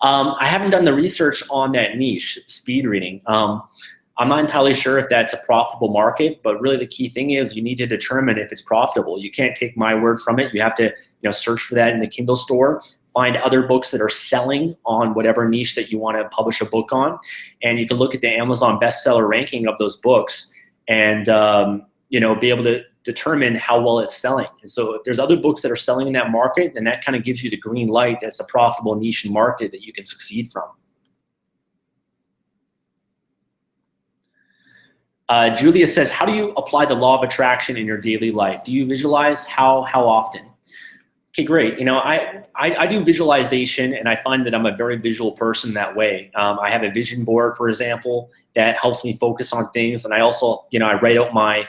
I haven't done the research on that niche, speed reading. I'm not entirely sure if that's a profitable market, but really the key thing is you need to determine if it's profitable. You can't take my word from it. You have to search for that in the Kindle store, find other books that are selling on whatever niche that you want to publish a book on, and you can look at the Amazon bestseller ranking of those books and be able to determine how well it's selling. And so if there's other books that are selling in that market, then that kind of gives you the green light that's a profitable niche market that you can succeed from. Julia says, how do you apply the law of attraction in your daily life? Do you visualize? How often? Okay, great. I do visualization, and I find that I'm a very visual person that way. I have a vision board, for example, that helps me focus on things. And I also, I write out my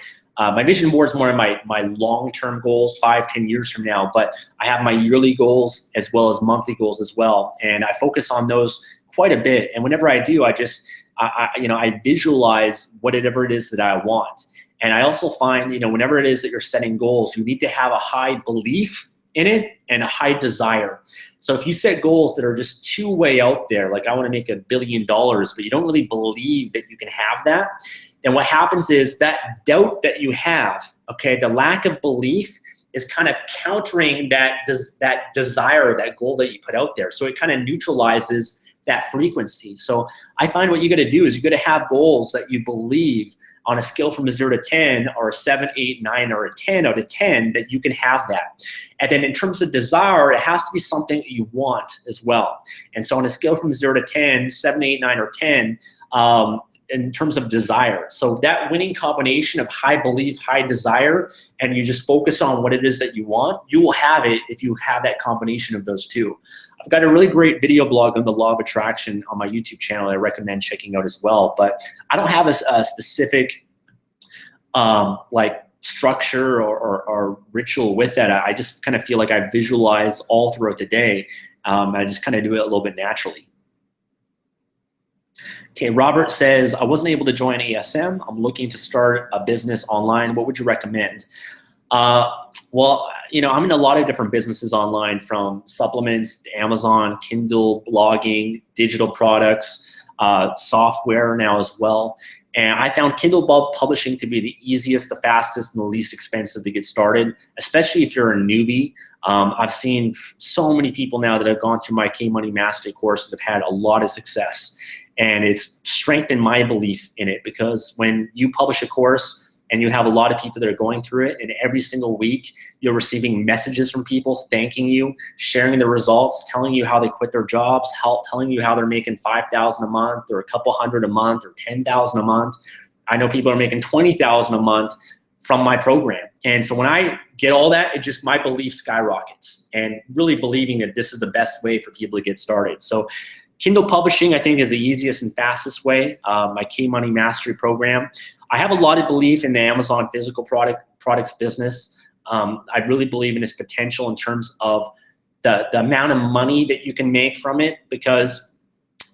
vision board is more of my long-term goals, 5-10 years from now, but I have my yearly goals as well as monthly goals as well. And I focus on those quite a bit. And whenever I do, I visualize whatever it is that I want. And I also find, whenever it is that you're setting goals, you need to have a high belief in it and a high desire. So if you set goals that are just too way out there, like I want to make $1 billion, but you don't really believe that you can have that, then what happens is that doubt that you have, okay, the lack of belief is kind of countering that desire, that goal that you put out there. So it kind of neutralizes that frequency. So I find what you got to do is you got to have goals that you believe on a scale from a 0 to 10 or a 7, 8, 9, or a 10 out of 10 that you can have that. And then in terms of desire, it has to be something that you want as well. And so on a scale from 0 to 10, 7, 8, 9, or 10, in terms of desire. So that winning combination of high belief, high desire, and you just focus on what it is that you want, you will have it if you have that combination of those two. I've got a really great video blog on the law of attraction on my YouTube channel I recommend checking out as well. But I don't have a specific like structure or ritual with that. I just kind of feel like I visualize all throughout the day. I just kind of do it a little bit naturally. Okay, Robert says, I wasn't able to join ASM. I'm looking to start a business online. What would you recommend? Well, you know, I'm in a lot of different businesses online, from supplements to Amazon, Kindle, blogging, digital products, software now as well. And I found Kindle publishing to be the easiest, the fastest, and the least expensive to get started, especially if you're a newbie. I've seen so many people now that have gone through my K-Money Mastery course that have had a lot of success. And it's strengthened my belief in it, because when you publish a course and you have a lot of people that are going through it, and every single week you're receiving messages from people thanking you, sharing the results, telling you how they quit their jobs, telling you how they're making $5,000 a month or a couple hundred a month or $10,000 a month. I know people are making $20,000 a month from my program. And so when I get all that, it just, my belief skyrockets, and really believing that this is the best way for people to get started. So Kindle publishing, I think, is the easiest and fastest way. My K-Money Mastery program. I have a lot of belief in the Amazon physical products business. I really believe in its potential in terms of the amount of money that you can make from it, because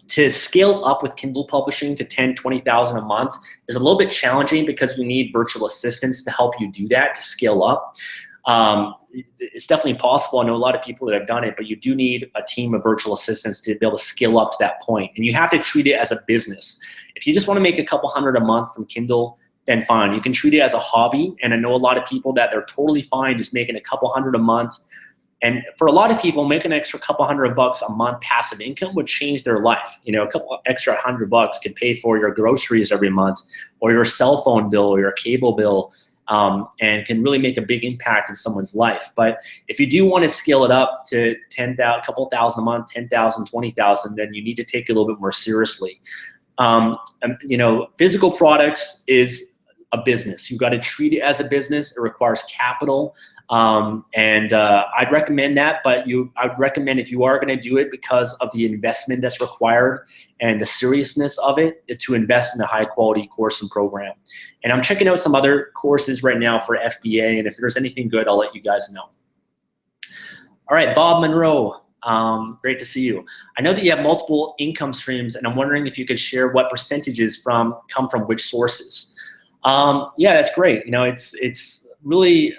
to scale up with Kindle publishing to 10, 20,000 a month is a little bit challenging, because you need virtual assistants to help you do that, to scale up. It's definitely possible. I know a lot of people that have done it, but you do need a team of virtual assistants to be able to scale up to that point. And you have to treat it as a business. If you just want to make a couple hundred a month from Kindle, then fine. You can treat it as a hobby. And I know a lot of people that they're totally fine just making a couple hundred a month. And for a lot of people, making an extra couple $100 a month passive income would change their life. You know, a couple extra $100 could pay for your groceries every month, or your cell phone bill, or your cable bill. And can really make a big impact in someone's life. But if you do want to scale it up to 10,000, a couple thousand a month, 10,000, 20,000, then you need to take it a little bit more seriously. You know, physical products is a business. You've got to treat it as a business. It requires capital. I'd recommend that, but I'd recommend, if you are going to do it because of the investment that's required and the seriousness of it, is to invest in a high quality course and program. And I'm checking out some other courses right now for FBA, and if there's anything good, I'll let you guys know. All right, Bob Monroe, great to see you. I know that you have multiple income streams, and I'm wondering if you could share what percentages come from which sources. Yeah, that's great. You know, it's really,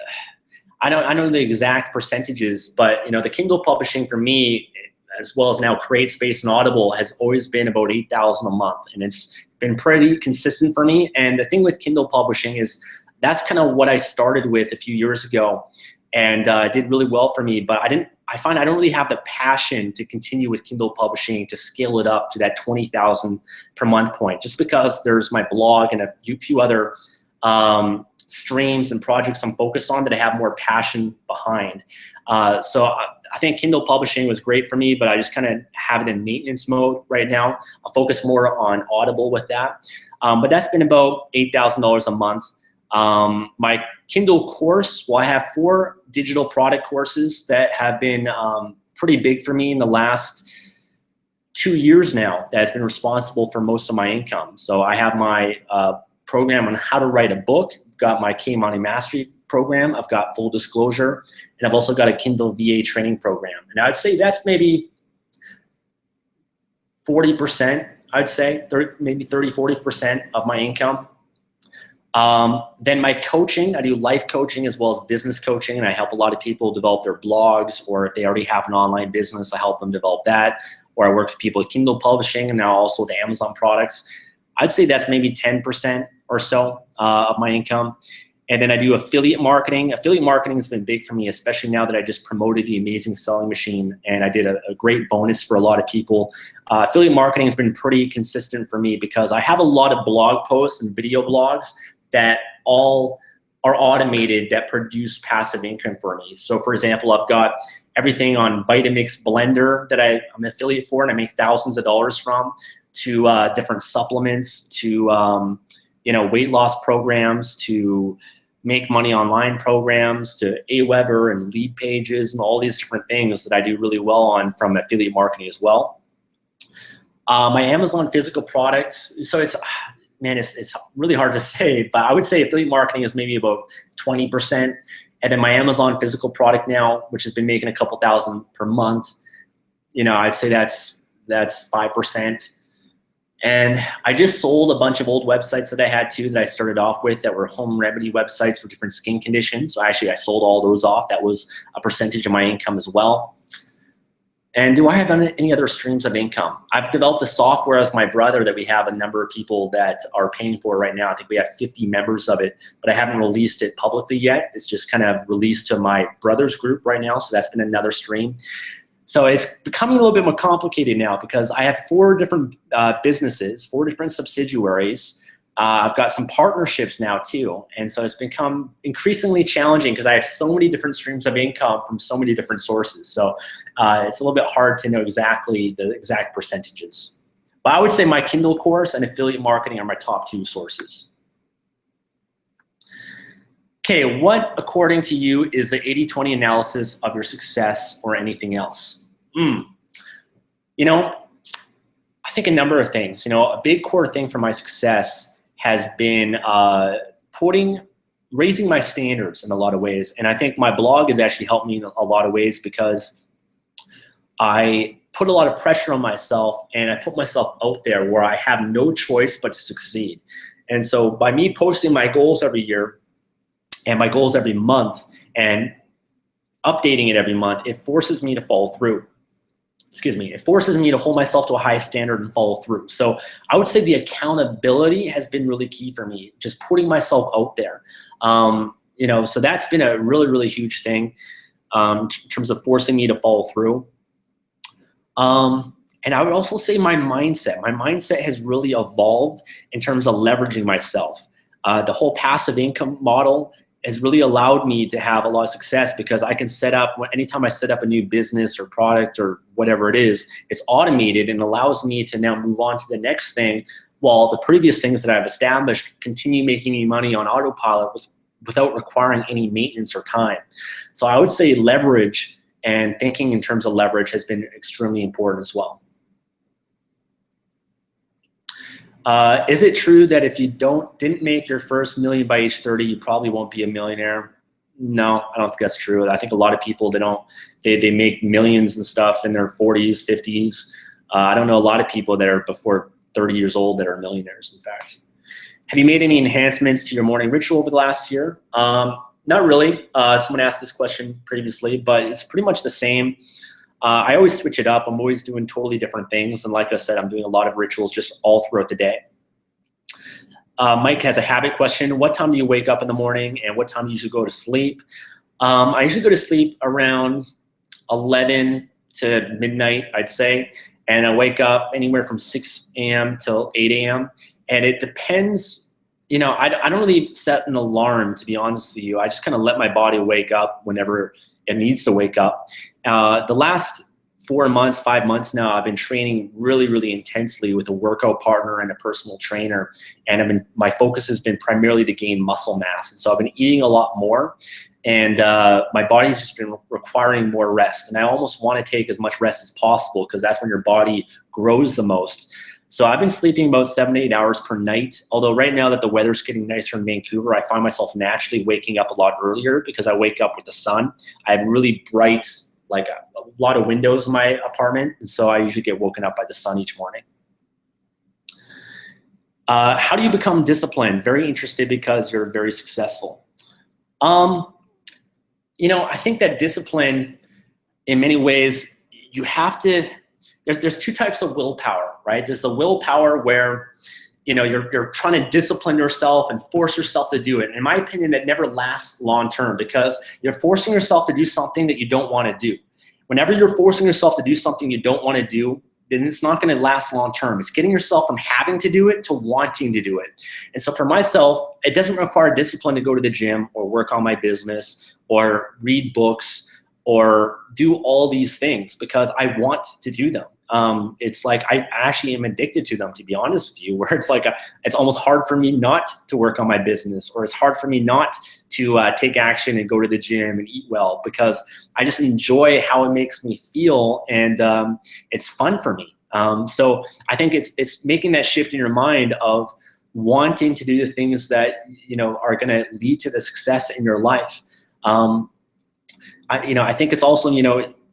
I don't know the exact percentages, but you know, the Kindle publishing for me, as well as now CreateSpace and Audible, has always been about $8,000 a month, and it's been pretty consistent for me. And the thing with Kindle publishing is that's kind of what I started with a few years ago, and it did really well for me. But I find I don't really have the passion to continue with Kindle publishing to scale it up to that 20,000 per month point, just because there's my blog and a few other streams and projects I'm focused on that I have more passion behind. So I think Kindle publishing was great for me, but I just kind of have it in maintenance mode right now. I'll focus more on Audible with that. But that's been about $8,000 a month. My Kindle course, well, I have 4 digital product courses that have been pretty big for me in the last 2 years now, that has been responsible for most of my income. So I have my program on how to write a book. I've got my K-Money Mastery program. I've got Full Disclosure, and I've also got a Kindle VA training program. And I'd say that's maybe 40%, I'd say, maybe 30, 40% of my income. Then my coaching, I do life coaching as well as business coaching, and I help a lot of people develop their blogs, or if they already have an online business, I help them develop that. Or I work with people at Kindle Publishing and now also with Amazon products. I'd say that's maybe 10% or so of my income. And then I do affiliate marketing. Affiliate marketing has been big for me, especially now that I just promoted the Amazing Selling Machine, and I did a great bonus for a lot of people. Affiliate marketing has been pretty consistent for me because I have a lot of blog posts and video blogs that all are automated that produce passive income for me. So for example, I've got everything on Vitamix Blender that I'm an affiliate for and I make thousands of dollars from, to different supplements, to weight loss programs, to make money online programs, to Aweber and lead pages and all these different things that I do really well on from affiliate marketing as well. My Amazon physical products, so it's really hard to say, but I would say affiliate marketing is maybe about 20%. And then my Amazon physical product now, which has been making a couple thousand per month, I'd say that's 5%. And I just sold a bunch of old websites that I had too, that I started off with, that were home remedy websites for different skin conditions. So actually I sold all those off. That was a percentage of my income as well. And do I have any other streams of income? I've developed a software with my brother that we have a number of people that are paying for right now. I think we have 50 members of it, but I haven't released it publicly yet. It's just kind of released to my brother's group right now. So that's been another stream. So it's becoming a little bit more complicated now because I have 4 different businesses, 4 different subsidiaries. I've got some partnerships now too. And so it's become increasingly challenging because I have so many different streams of income from so many different sources. So it's a little bit hard to know exactly the exact percentages. But I would say my Kindle course and affiliate marketing are my top 2 sources. Okay, what, according to you, is the 80-20 analysis of your success or anything else? I think a number of things. A big core thing for my success has been raising my standards in a lot of ways. And I think my blog has actually helped me in a lot of ways because I put a lot of pressure on myself and I put myself out there where I have no choice but to succeed. And so by me posting my goals every year, and my goals every month and updating it every month, it forces me to follow through. It forces me to hold myself to a high standard and follow through. So I would say the accountability has been really key for me, just putting myself out there. So that's been a really, really huge thing in terms of forcing me to follow through. And I would also say my mindset. My mindset has really evolved in terms of leveraging myself. The whole passive income model has really allowed me to have a lot of success because I can set up, anytime I set up a new business or product or whatever it is, it's automated and allows me to now move on to the next thing while the previous things that I've established continue making me money on autopilot without requiring any maintenance or time. So I would say leverage and thinking in terms of leverage has been extremely important as well. Is it true that if you didn't make your first million by age 30, you probably won't be a millionaire? No, I don't think that's true. I think a lot of people, they make millions and stuff in their 40s, 50s. I don't know a lot of people that are before 30 years old that are millionaires, in fact. Have you made any enhancements to your morning ritual over the last year? Not really. Someone asked this question previously, but it's pretty much the same. I always switch it up. I'm always doing totally different things. And like I said, I'm doing a lot of rituals just all throughout the day. Mike has a habit question. What time do you wake up in the morning and what time do you usually go to sleep? I usually go to sleep around 11 to midnight, I'd say. And I wake up anywhere from 6 a.m. till 8 a.m. And it depends. I don't really set an alarm, to be honest with you. I just kind of let my body wake up whenever it needs to wake up. The last 4 months, 5 months now, I've been training really, really intensely with a workout partner and a personal trainer. And my focus has been primarily to gain muscle mass. And so I've been eating a lot more. And my body's just been requiring more rest. And I almost want to take as much rest as possible because that's when your body grows the most. So I've been sleeping about 7 to 8 hours per night. Although right now that the weather's getting nicer in Vancouver, I find myself naturally waking up a lot earlier because I wake up with the sun. I have really bright, like a lot of windows in my apartment. And so I usually get woken up by the sun each morning. How do you become disciplined? Very interested because you're very successful. I think that discipline, in many ways, you have to, there's two types of willpower, right? There's the willpower where, you're trying to discipline yourself and force yourself to do it. In my opinion, that never lasts long term because you're forcing yourself to do something that you don't want to do. Whenever you're forcing yourself to do something you don't want to do, then it's not going to last long term. It's getting yourself from having to do it to wanting to do it. And so for myself, it doesn't require discipline to go to the gym or work on my business or read books or do all these things because I want to do them. It's like I actually am addicted to them, to be honest with you, where it's like it's almost hard for me not to work on my business, or it's hard for me not to take action and go to the gym and eat well because I just enjoy how it makes me feel, and it's fun for me. So I think it's making that shift in your mind of wanting to do the things that are going to lead to the success in your life. I think it's also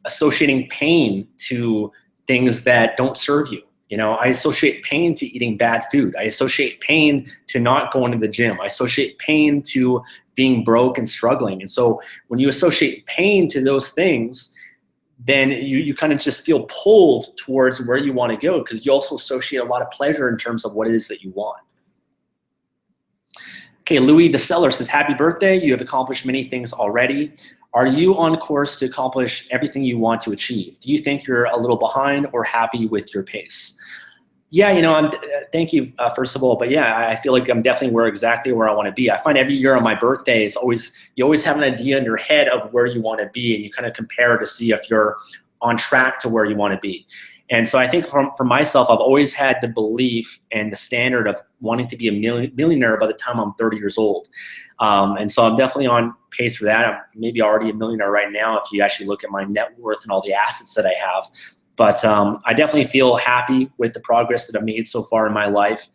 associating pain to things that don't serve you. I associate pain to eating bad food. I associate pain to not going to the gym. I associate pain to being broke and struggling. And so when you associate pain to those things, then you kind of just feel pulled towards where you want to go because you also associate a lot of pleasure in terms of what it is that you want. Okay, Louis the Seller says, happy birthday. You have accomplished many things already. Are you on course to accomplish everything you want to achieve? Do you think you're a little behind or happy with your pace? Yeah, thank you, first of all. But yeah, I feel like I'm definitely exactly where I want to be. I find every year on my birthday, you always have an idea in your head of where you want to be, and you kind of compare to see if you're on track to where you want to be. And so I think for myself, I've always had the belief and the standard of wanting to be a millionaire by the time I'm 30 years old. And so I'm definitely on pace for that. I'm maybe already a millionaire right now if you actually look at my net worth and all the assets that I have. But I definitely feel happy with the progress that I've made so far in my life.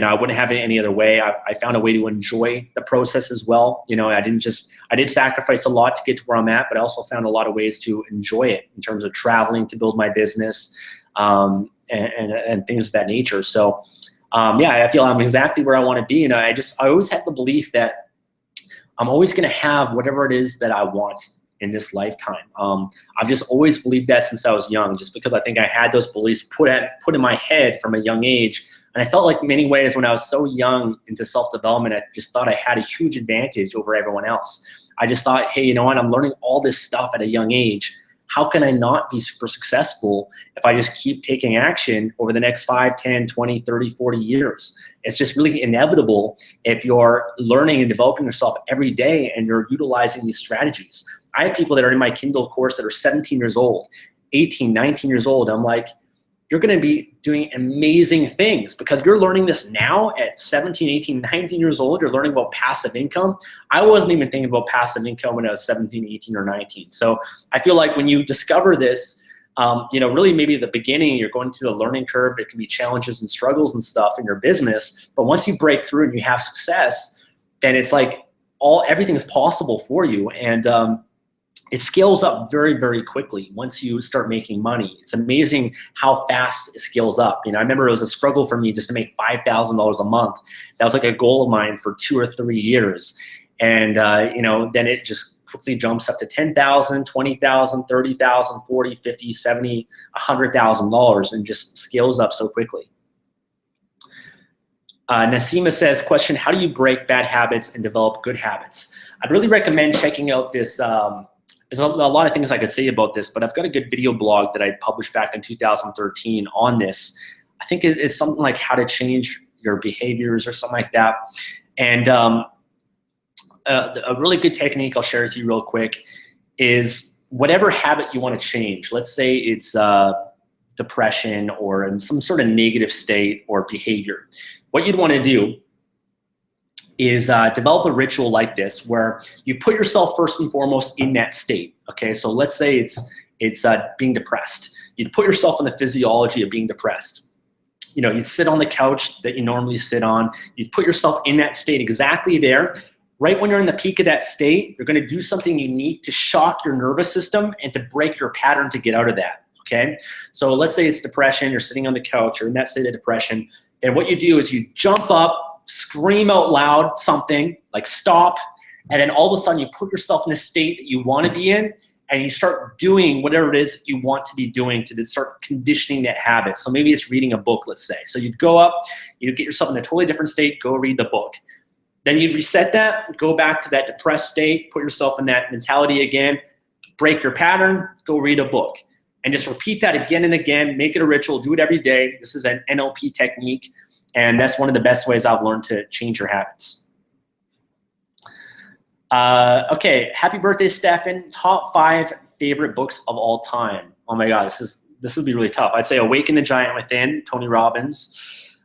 I wouldn't have it any other way. I found a way to enjoy the process as well. I did sacrifice a lot to get to where I'm at, but I also found a lot of ways to enjoy it in terms of traveling to build my business and things of that nature. So I feel I'm exactly where I want to be. And I always have the belief that I'm always going to have whatever it is that I want in this lifetime. I've just always believed that since I was young, just because I think I had those beliefs put in my head from a young age. And I felt like in many ways when I was so young into self-development, I just thought I had a huge advantage over everyone else. I just thought, hey, you know what? I'm learning all this stuff at a young age. How can I not be super successful if I just keep taking action over the next 5, 10, 20, 30, 40 years? It's just really inevitable if you're learning and developing yourself every day and you're utilizing these strategies. I have people that are in my Kindle course that are 17 years old, 18, 19 years old. I'm like, you're going to be doing amazing things because you're learning this now at 17, 18, 19 years old. You're learning about passive income. I wasn't even thinking about passive income when I was 17, 18, or 19. So I feel like when you discover this, really maybe at the beginning, you're going through the learning curve. There can be challenges and struggles and stuff in your business. But once you break through and you have success, then it's like everything is possible for you. And it scales up very, very quickly once you start making money. It's amazing how fast it scales up. I remember it was a struggle for me just to make $5,000 a month. That was like a goal of mine for 2 or 3 years. And, then it just quickly jumps up to $10,000, $20,000, $30,000, $40,000, $50,000, $70,000, $100,000 and just scales up so quickly. Nasima says, question, how do you break bad habits and develop good habits? I'd really recommend checking out this. There's a lot of things I could say about this, but I've got a good video blog that I published back in 2013 on this. I think it's something like how to change your behaviors or something like that. And a really good technique I'll share with you real quick is whatever habit you want to change. Let's say it's depression or in some sort of negative state or behavior. What you'd want to do is develop a ritual like this where you put yourself first and foremost in that state. Okay, so let's say it's being depressed. You'd put yourself in the physiology of being depressed. You'd sit on the couch that you normally sit on. You'd put yourself in that state exactly there. Right when you're in the peak of that state, you're going to do something unique to shock your nervous system and to break your pattern to get out of that. Okay, so let's say it's depression. You're sitting on the couch. You're in that state of depression. then what you do is you jump up, scream out loud something like stop, and then all of a sudden you put yourself in a state that you want to be in, and you start doing whatever it is that you want to be doing to start conditioning that habit. So maybe it's reading a book, let's say. So you'd go up, you'd get yourself in a totally different state, go read the book. Then you'd reset that, go back to that depressed state, put yourself in that mentality again, break your pattern, go read a book. And just repeat that again and again, make it a ritual, do it every day. This is an NLP technique, and that's one of the best ways I've learned to change your habits. Okay, happy birthday, Stefan. Top 5 favorite books of all time. Oh my God, this would be really tough. I'd say Awaken the Giant Within, Tony Robbins.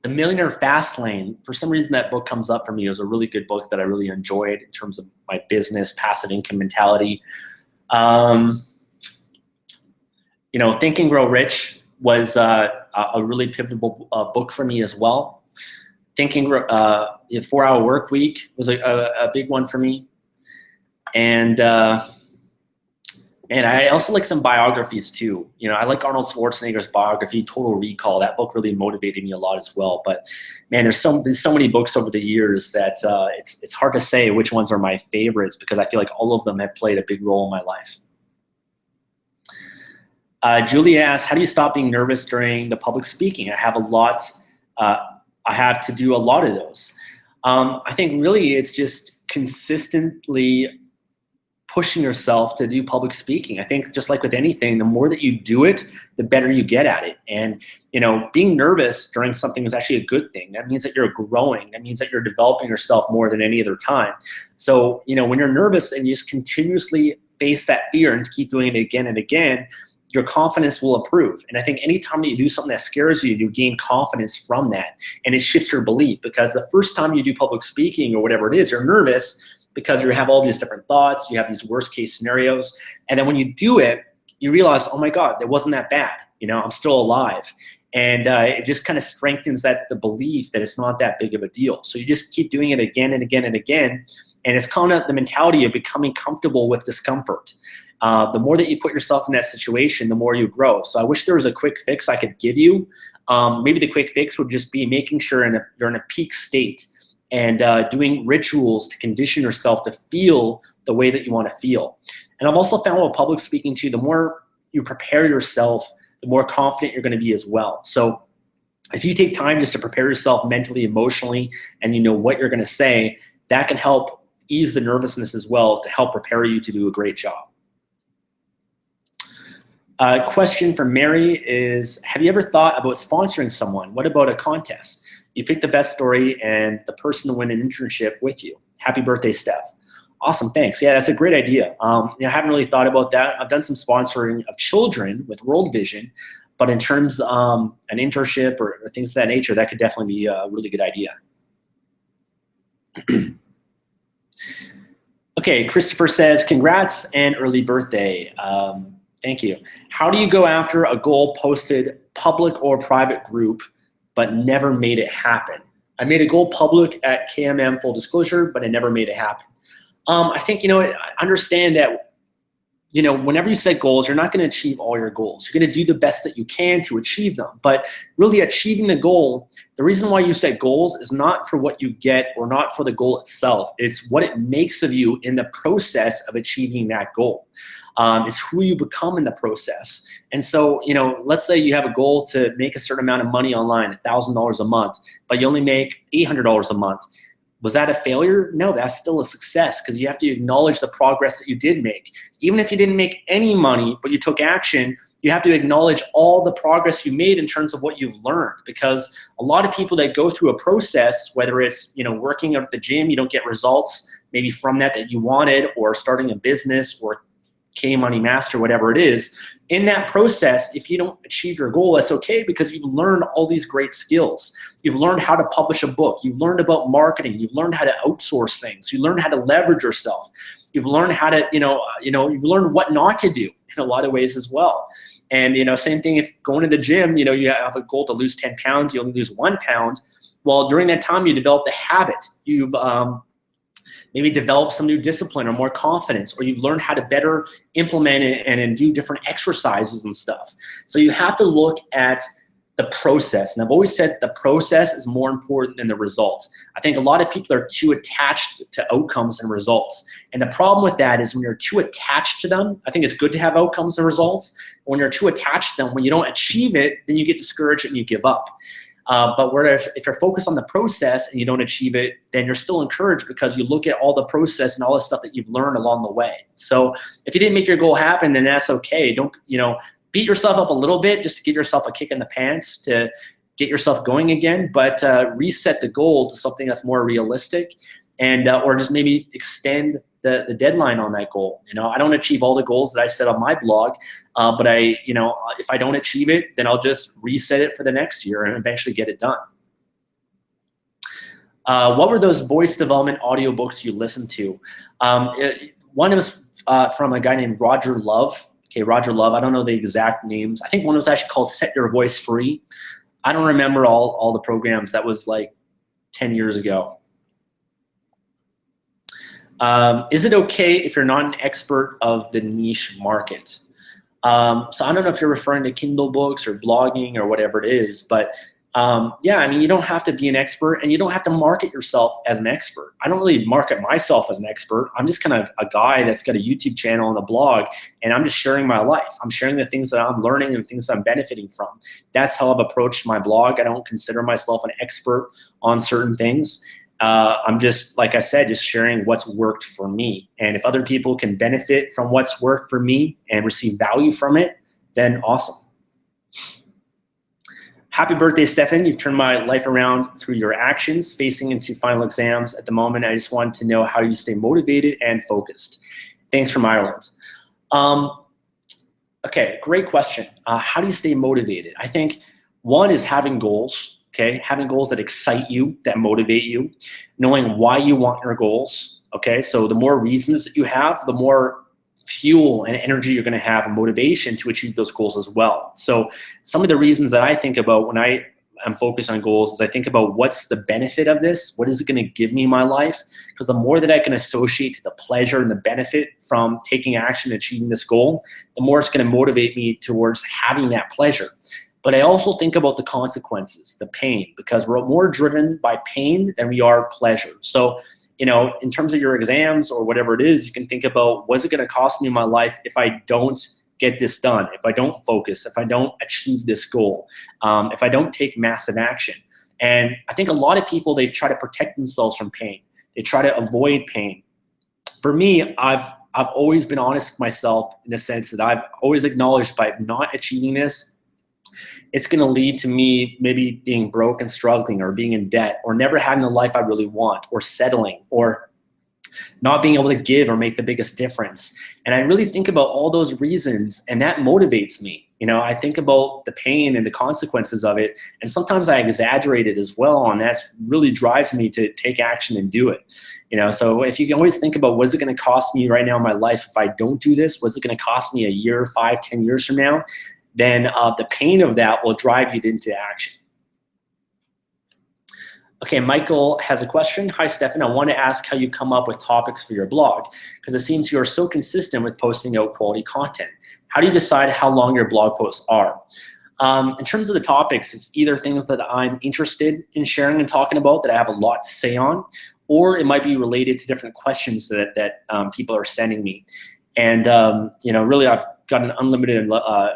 The Millionaire Fastlane. For some reason, that book comes up for me. It was a really good book that I really enjoyed in terms of my business, passive income mentality. You know, Think and Grow Rich was a really pivotal book for me as well. Thinking, 4-Hour Work Week was a big one for me. And I also like some biographies too. You know, I like Arnold Schwarzenegger's biography, Total Recall. That book really motivated me a lot as well. But man, there's so many books over the years that it's hard to say which ones are my favorites, because I feel like all of them have played a big role in my life. Julie asks, how do you stop being nervous during the public speaking? I have I have to do a lot of those. I think really it's just consistently pushing yourself to do public speaking. I think just like with anything, the more that you do it, the better you get at it. And, you know, being nervous during something is actually a good thing. That means that you're growing. That means that you're developing yourself more than any other time. So, you know, when you're nervous and you just continuously face that fear and keep doing it again and again, your confidence will improve. And I think anytime that you do something that scares you, you gain confidence from that. And it shifts your belief, because the first time you do public speaking or whatever it is, you're nervous because you have all these different thoughts, you have these worst case scenarios. And then when you do it, you realize, oh my God, that wasn't that bad. You know, I'm still alive. And it just kind of strengthens the belief that it's not that big of a deal. So you just keep doing it again and again and again. And it's kind of the mentality of becoming comfortable with discomfort. The more that you put yourself in that situation, the more you grow. So I wish there was a quick fix I could give you. Maybe the quick fix would just be making sure you're in a peak state and doing rituals to condition yourself to feel the way that you want to feel. And I've also found with public speaking too, the more you prepare yourself, the more confident you're going to be as well. So if you take time just to prepare yourself mentally, emotionally, and you know what you're going to say, that can help ease the nervousness as well to help prepare you to do a great job. Question from Mary is, have you ever thought about sponsoring someone? What about a contest? You pick the best story and the person will win an internship with you. Happy birthday, Steph. Awesome, thanks. Yeah, that's a great idea. I haven't really thought about that. I've done some sponsoring of children with World Vision, but in terms of an internship or things of that nature, that could definitely be a really good idea. Okay, Christopher says, congrats and early birthday. Thank you. How do you go after a goal posted public or private group, but never made it happen? I made a goal public at KMM full disclosure, but I never made it happen. I think, I understand that, whenever you set goals, you're not going to achieve all your goals. You're going to do the best that you can to achieve them. But really achieving the goal, the reason why you set goals is not for what you get or not for the goal itself. It's what it makes of you in the process of achieving that goal. It's who you become in the process. And so, let's say you have a goal to make a certain amount of money online, $1,000 a month, but you only make $800 a month. Was that a failure? No, that's still a success, because you have to acknowledge the progress that you did make. Even if you didn't make any money, but you took action, you have to acknowledge all the progress you made in terms of what you've learned. Because a lot of people that go through a process, whether it's working out at the gym, you don't get results maybe from that you wanted, or starting a business, or K-Money Master, whatever it is, in that process, if you don't achieve your goal, that's okay, because you've learned all these great skills. You've learned how to publish a book. You've learned about marketing. You've learned how to outsource things. You learned how to leverage yourself. You've learned how to, you've learned what not to do in a lot of ways as well. And, same thing if going to the gym, you have a goal to lose 10 pounds, you only lose 1 pound. Well, during that time, you developed a habit. You've maybe develop some new discipline or more confidence, or you've learned how to better implement it and do different exercises and stuff. So you have to look at the process. And I've always said the process is more important than the result. I think a lot of people are too attached to outcomes and results. And the problem with that is when you're too attached to them, I think it's good to have outcomes and results. When you're too attached to them, when you don't achieve it, then you get discouraged and you give up. But whereas if you're focused on the process and you don't achieve it, then you're still encouraged because you look at all the process and all the stuff that you've learned along the way. So if you didn't make your goal happen, then that's okay. Don't, beat yourself up a little bit just to give yourself a kick in the pants to get yourself going again, but reset the goal to something that's more realistic, and or just maybe extend the deadline on that goal. I don't achieve all the goals that I set on my blog, but if I don't achieve it, then I'll just reset it for the next year and eventually get it done. What were those voice development audiobooks you listened to? One was from a guy named Roger Love. Okay, Roger Love. I don't know the exact names. I think one was actually called Set Your Voice Free. I don't remember all the programs. That was like 10 years ago. Is it okay if you're not an expert of the niche market? So I don't know if you're referring to Kindle books or blogging or whatever it is, but yeah, I mean, you don't have to be an expert and you don't have to market yourself as an expert. I don't really market myself as an expert. I'm just kind of a guy that's got a YouTube channel and a blog, and I'm just sharing my life. I'm sharing the things that I'm learning and things I'm benefiting from. That's how I've approached my blog. I don't consider myself an expert on certain things. I'm just, like I said, just sharing what's worked for me. And if other people can benefit from what's worked for me and receive value from it, then awesome. Happy birthday, Stefan. You've turned my life around through your actions. Facing into final exams at the moment, I just wanted to know how you stay motivated and focused. Thanks from Ireland. Okay, great question. How do you stay motivated? I think one is having goals. Okay, having goals that excite you, that motivate you, knowing why you want your goals. Okay, so the more reasons that you have, the more fuel and energy you're going to have and motivation to achieve those goals as well. So some of the reasons that I think about when I am focused on goals is I think about what's the benefit of this? What is it going to give me in my life? Because the more that I can associate to the pleasure and the benefit from taking action and achieving this goal, the more it's going to motivate me towards having that pleasure. But I also think about the consequences, the pain, because we're more driven by pain than we are pleasure. So, in terms of your exams or whatever it is, you can think about, what's it going to cost me in my life if I don't get this done, if I don't focus, if I don't achieve this goal, if I don't take massive action. And I think a lot of people, they try to protect themselves from pain. They try to avoid pain. For me, I've always been honest with myself in the sense that I've always acknowledged by not achieving this, it's going to lead to me maybe being broke and struggling, or being in debt, or never having the life I really want, or settling, or not being able to give or make the biggest difference. And I really think about all those reasons, and that motivates me. I think about the pain and the consequences of it, and sometimes I exaggerate it as well, and that really drives me to take action and do it. So if you can always think about, what is it going to cost me right now in my life if I don't do this? What's it going to cost me a year, 5, 10 years from now? Then the pain of that will drive you into action. Okay, Michael has a question. Hi, Stefan. I want to ask how you come up with topics for your blog, because it seems you are so consistent with posting out quality content. How do you decide how long your blog posts are? In terms of the topics, it's either things that I'm interested in sharing and talking about that I have a lot to say on, or it might be related to different questions that people are sending me. And really, I've got an unlimited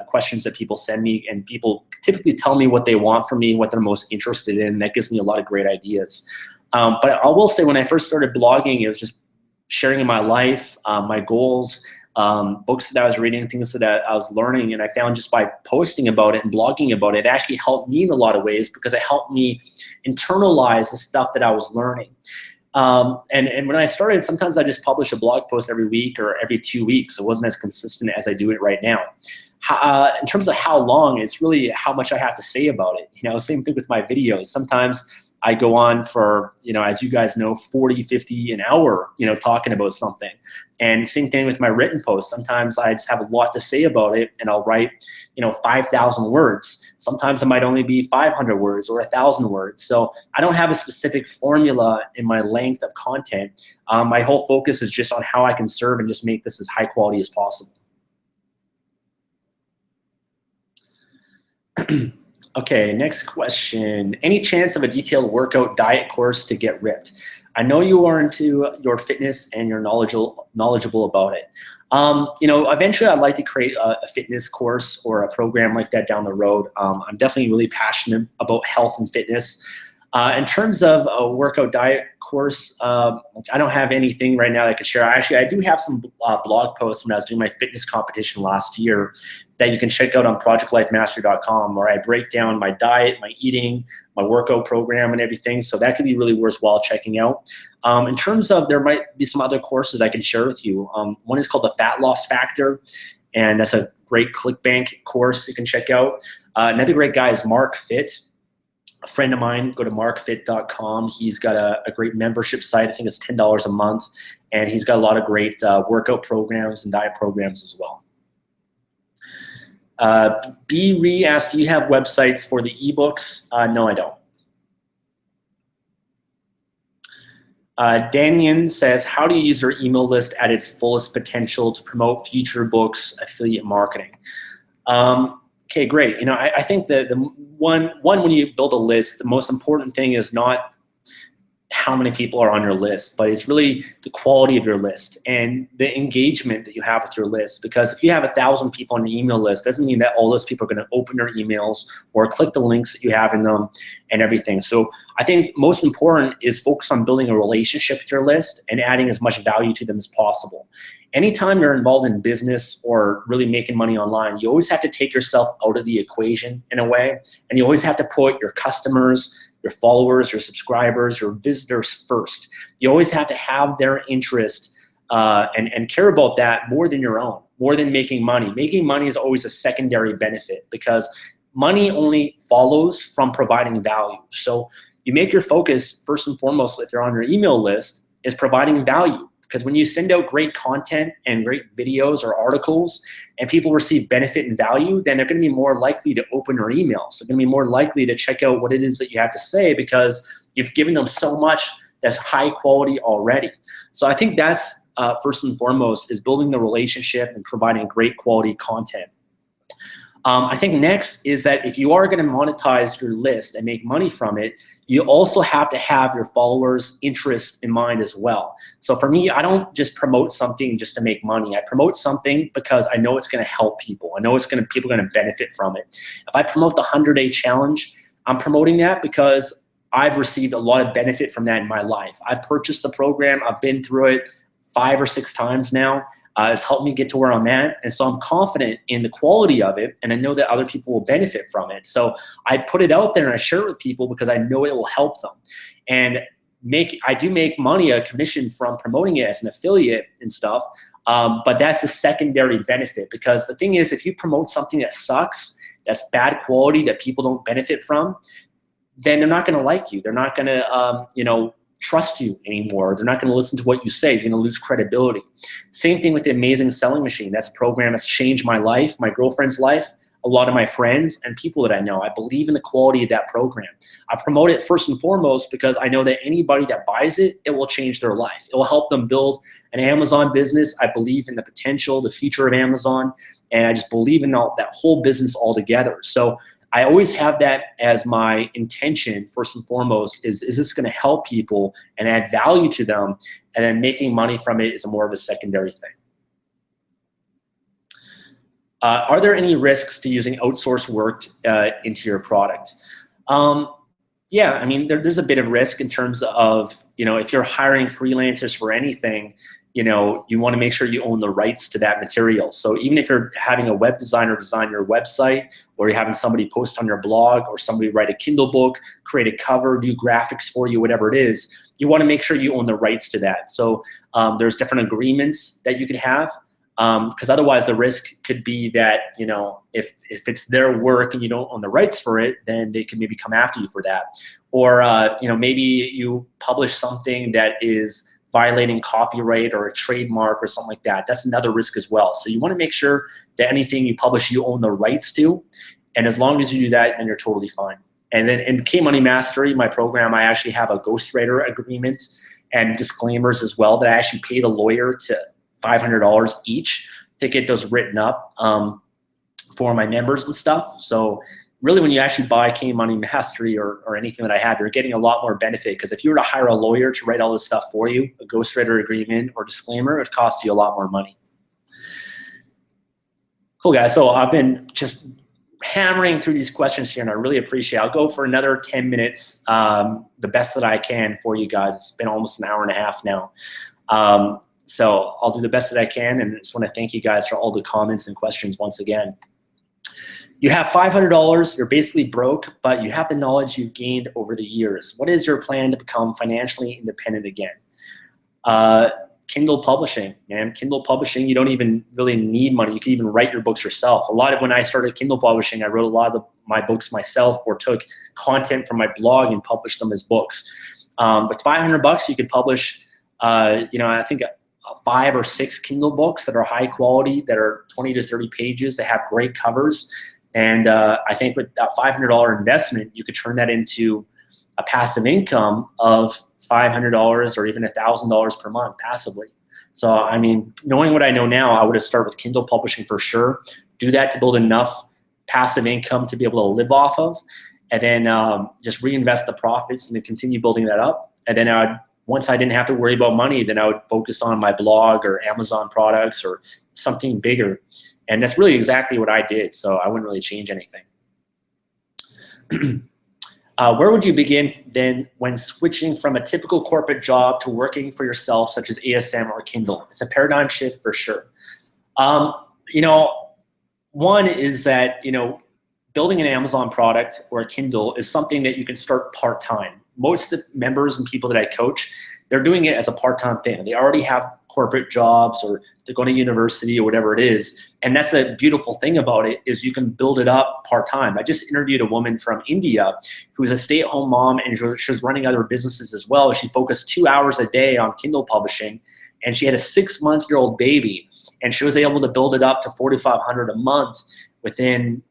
questions that people send me, and people typically tell me what they want from me, what they're most interested in. That gives me a lot of great ideas. But I will say, when I first started blogging, it was just sharing in my life, my goals, books that I was reading, things that I was learning. And I found just by posting about it and blogging about it, it actually helped me in a lot of ways, because it helped me internalize the stuff that I was learning. And when I started, sometimes I just publish a blog post every week or every 2 weeks. It wasn't as consistent as I do it right now. In terms of how long, it's really how much I have to say about it. Same thing with my videos. Sometimes I go on for, as you guys know, 40, 50 an hour, talking about something. And same thing with my written posts. Sometimes I just have a lot to say about it, and I'll write, 5,000 words. Sometimes it might only be 500 words or 1,000 words. So I don't have a specific formula in my length of content. My whole focus is just on how I can serve and just make this as high quality as possible. Okay, next question. Any chance of a detailed workout diet course to get ripped? I know you are into your fitness and you're knowledgeable about it. Eventually I'd like to create a fitness course or a program like that down the road. I'm definitely really passionate about health and fitness. In terms of a workout diet course, I don't have anything right now that I could share. Actually, I do have some blog posts when I was doing my fitness competition last year that you can check out on projectlifemastery.com, where I break down my diet, my eating, my workout program and everything. So that could be really worthwhile checking out. In terms of, there might be some other courses I can share with you. One is called the Fat Loss Factor, and that's a great ClickBank course you can check out. Another great guy is Mark Fit. A friend of mine, go to markfit.com. He's got a great membership site. I think it's $10 a month. And he's got a lot of great workout programs and diet programs as well. B. Ree asked, do you have websites for the ebooks? No, I don't. Danian says, how do you use your email list at its fullest potential to promote future books, affiliate marketing? Okay, great. I think that the one when you build a list, the most important thing is not how many people are on your list, but it's really the quality of your list and the engagement that you have with your list. Because if you have 1,000 people on your email list, doesn't mean that all those people are going to open your emails or click the links that you have in them and everything. So I think most important is focus on building a relationship with your list and adding as much value to them as possible. Anytime you're involved in business or really making money online, you always have to take yourself out of the equation in a way, and you always have to put your customers, your followers, your subscribers, your visitors first. You always have to have their interest and care about that more than your own, more than making money. Making money is always a secondary benefit because money only follows from providing value. So you make your focus first and foremost, if you're on your email list, is providing value. Because when you send out great content and great videos or articles and people receive benefit and value, then they're going to be more likely to open your emails. They're going to be more likely to check out what it is that you have to say because you've given them so much that's high quality already. So I think that's first and foremost is building the relationship and providing great quality content. I think next is that if you are going to monetize your list and make money from it, you also have to have your followers' interest in mind as well. So for me, I don't just promote something just to make money. I promote something because I know it's going to help people. I know people are going to benefit from it. If I promote the 100-day challenge, I'm promoting that because I've received a lot of benefit from that in my life. I've purchased the program. I've been through it 5 or 6 times now. It's helped me get to where I'm at, and so I'm confident in the quality of it, and I know that other people will benefit from it. So I put it out there and I share it with people because I know it will help them. And I do make money, a commission from promoting it as an affiliate and stuff, but that's a secondary benefit because the thing is, if you promote something that sucks, that's bad quality, that people don't benefit from, then they're not going to like you. They're not going to, trust you anymore. They're not going to listen to what you say. You're going to lose credibility. Same thing with the Amazing Selling Machine. That's a program that's changed my life, my girlfriend's life, a lot of my friends and people that I know. I believe in the quality of that program. I promote it first and foremost because I know that anybody that buys it, it will change their life. It will help them build an Amazon business. I believe in the potential, the future of Amazon, and I just believe in that whole business altogether. So I always have that as my intention, first and foremost, is this going to help people and add value to them? And then making money from it is more of a secondary thing. Are there any risks to using outsourced work into your product? Yeah, I mean, there's a bit of risk in terms of, if you're hiring freelancers for anything, you want to make sure you own the rights to that material. So even if you're having a web designer design your website, or you're having somebody post on your blog, or somebody write a Kindle book, create a cover, do graphics for you, whatever it is, you want to make sure you own the rights to that. So there's different agreements that you could have, because otherwise the risk could be that, if it's their work and you don't own the rights for it, then they can maybe come after you for that. Or, maybe you publish something that is violating copyright or a trademark or something like that. That's another risk as well. So you want to make sure that anything you publish, you own the rights to. And as long as you do that, then you're totally fine. And then in K-Money Mastery, my program, I actually have a ghostwriter agreement and disclaimers as well that I actually paid a lawyer to $500 each to get those written up for my members and stuff. So really when you actually buy K Money Mastery or anything that I have, you're getting a lot more benefit, because if you were to hire a lawyer to write all this stuff for you, a ghostwriter agreement or disclaimer, it would cost you a lot more money. Cool, guys. So I've been just hammering through these questions here, and I really appreciate it. I'll go for another 10 minutes, the best that I can for you guys. It's been almost an hour and a half now. So I'll do the best that I can, and I just want to thank you guys for all the comments and questions once again. You have $500, you're basically broke, but you have the knowledge you've gained over the years. What is your plan to become financially independent again? Kindle publishing, man. Kindle publishing, you don't even really need money. You can even write your books yourself. A lot of when I started Kindle publishing, I wrote a lot of my books myself, or took content from my blog and published them as books. With $500, you could publish, I think 5 or 6 Kindle books that are high quality, that are 20 to 30 pages, that have great covers. And I think with that $500 investment, you could turn that into a passive income of $500 or even $1,000 per month passively. So, I mean, knowing what I know now, I would have started with Kindle publishing for sure. Do that to build enough passive income to be able to live off of, and then just reinvest the profits and then continue building that up. And then once I didn't have to worry about money, then I would focus on my blog or Amazon products or something bigger. And that's really exactly what I did. So I wouldn't really change anything. Where would you begin then when switching from a typical corporate job to working for yourself, such as ASM or Kindle? It's a paradigm shift for sure. One is that, building an Amazon product or a Kindle is something that you can start part-time. Most of the members and people that I coach, they're doing it as a part-time thing. They already have corporate jobs, or they're going to university, or whatever it is. And that's the beautiful thing about it, is you can build it up part-time. I just interviewed a woman from India who's a stay-at-home mom, and she's running other businesses as well. She focused 2 hours a day on Kindle publishing, and she had a 6-month-old baby, and she was able to build it up to $4,500 a month within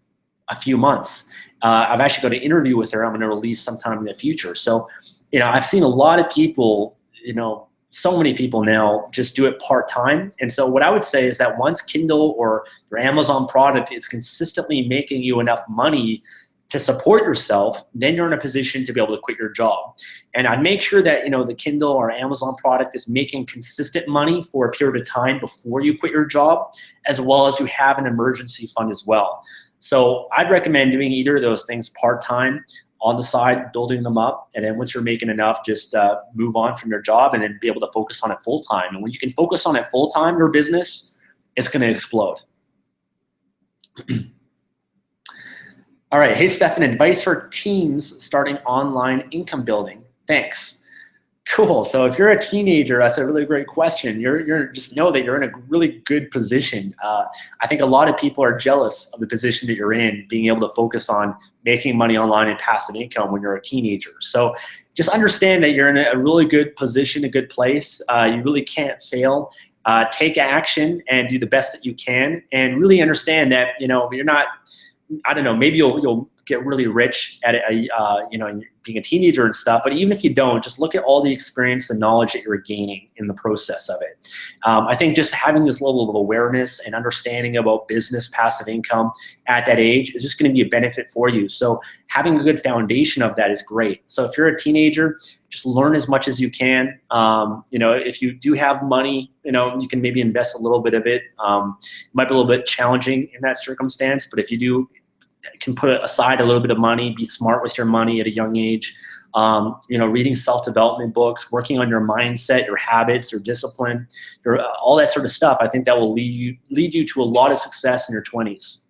a few months. I've actually got an interview with her I'm going to release sometime in the future. So, I've seen a lot of people, so many people now just do it part-time. And so what I would say is that once Kindle or your Amazon product is consistently making you enough money to support yourself, then you're in a position to be able to quit your job. And I'd make sure that, the Kindle or Amazon product is making consistent money for a period of time before you quit your job, as well as you have an emergency fund as well. So I'd recommend doing either of those things part-time, on the side, building them up, and then once you're making enough, just move on from your job and then be able to focus on it full-time. And when you can focus on it full-time, your business, it's going to explode. All right. Hey, Stefan, advice for teens starting online income building. Thanks. Cool. So if you're a teenager, that's a really great question. You're just know that you're in a really good position. I think a lot of people are jealous of the position that you're in, being able to focus on making money online and passive income when you're a teenager. So just understand that you're in a really good position, a good place. You really can't fail. Take action and do the best that you can, and really understand that, you're not, I don't know, maybe you'll get really rich at it, being a teenager and stuff. But even if you don't, just look at all the experience, the knowledge that you're gaining in the process of it. I think just having this level of awareness and understanding about business, passive income at that age is just going to be a benefit for you. So having a good foundation of that is great. So if you're a teenager, just learn as much as you can. If you do have money, you can maybe invest a little bit of it. It might be a little bit challenging in that circumstance, but if you do, can put aside a little bit of money, be smart with your money at a young age, reading self-development books, working on your mindset, your habits, your discipline, all that sort of stuff. I think that will lead you to a lot of success in your 20s.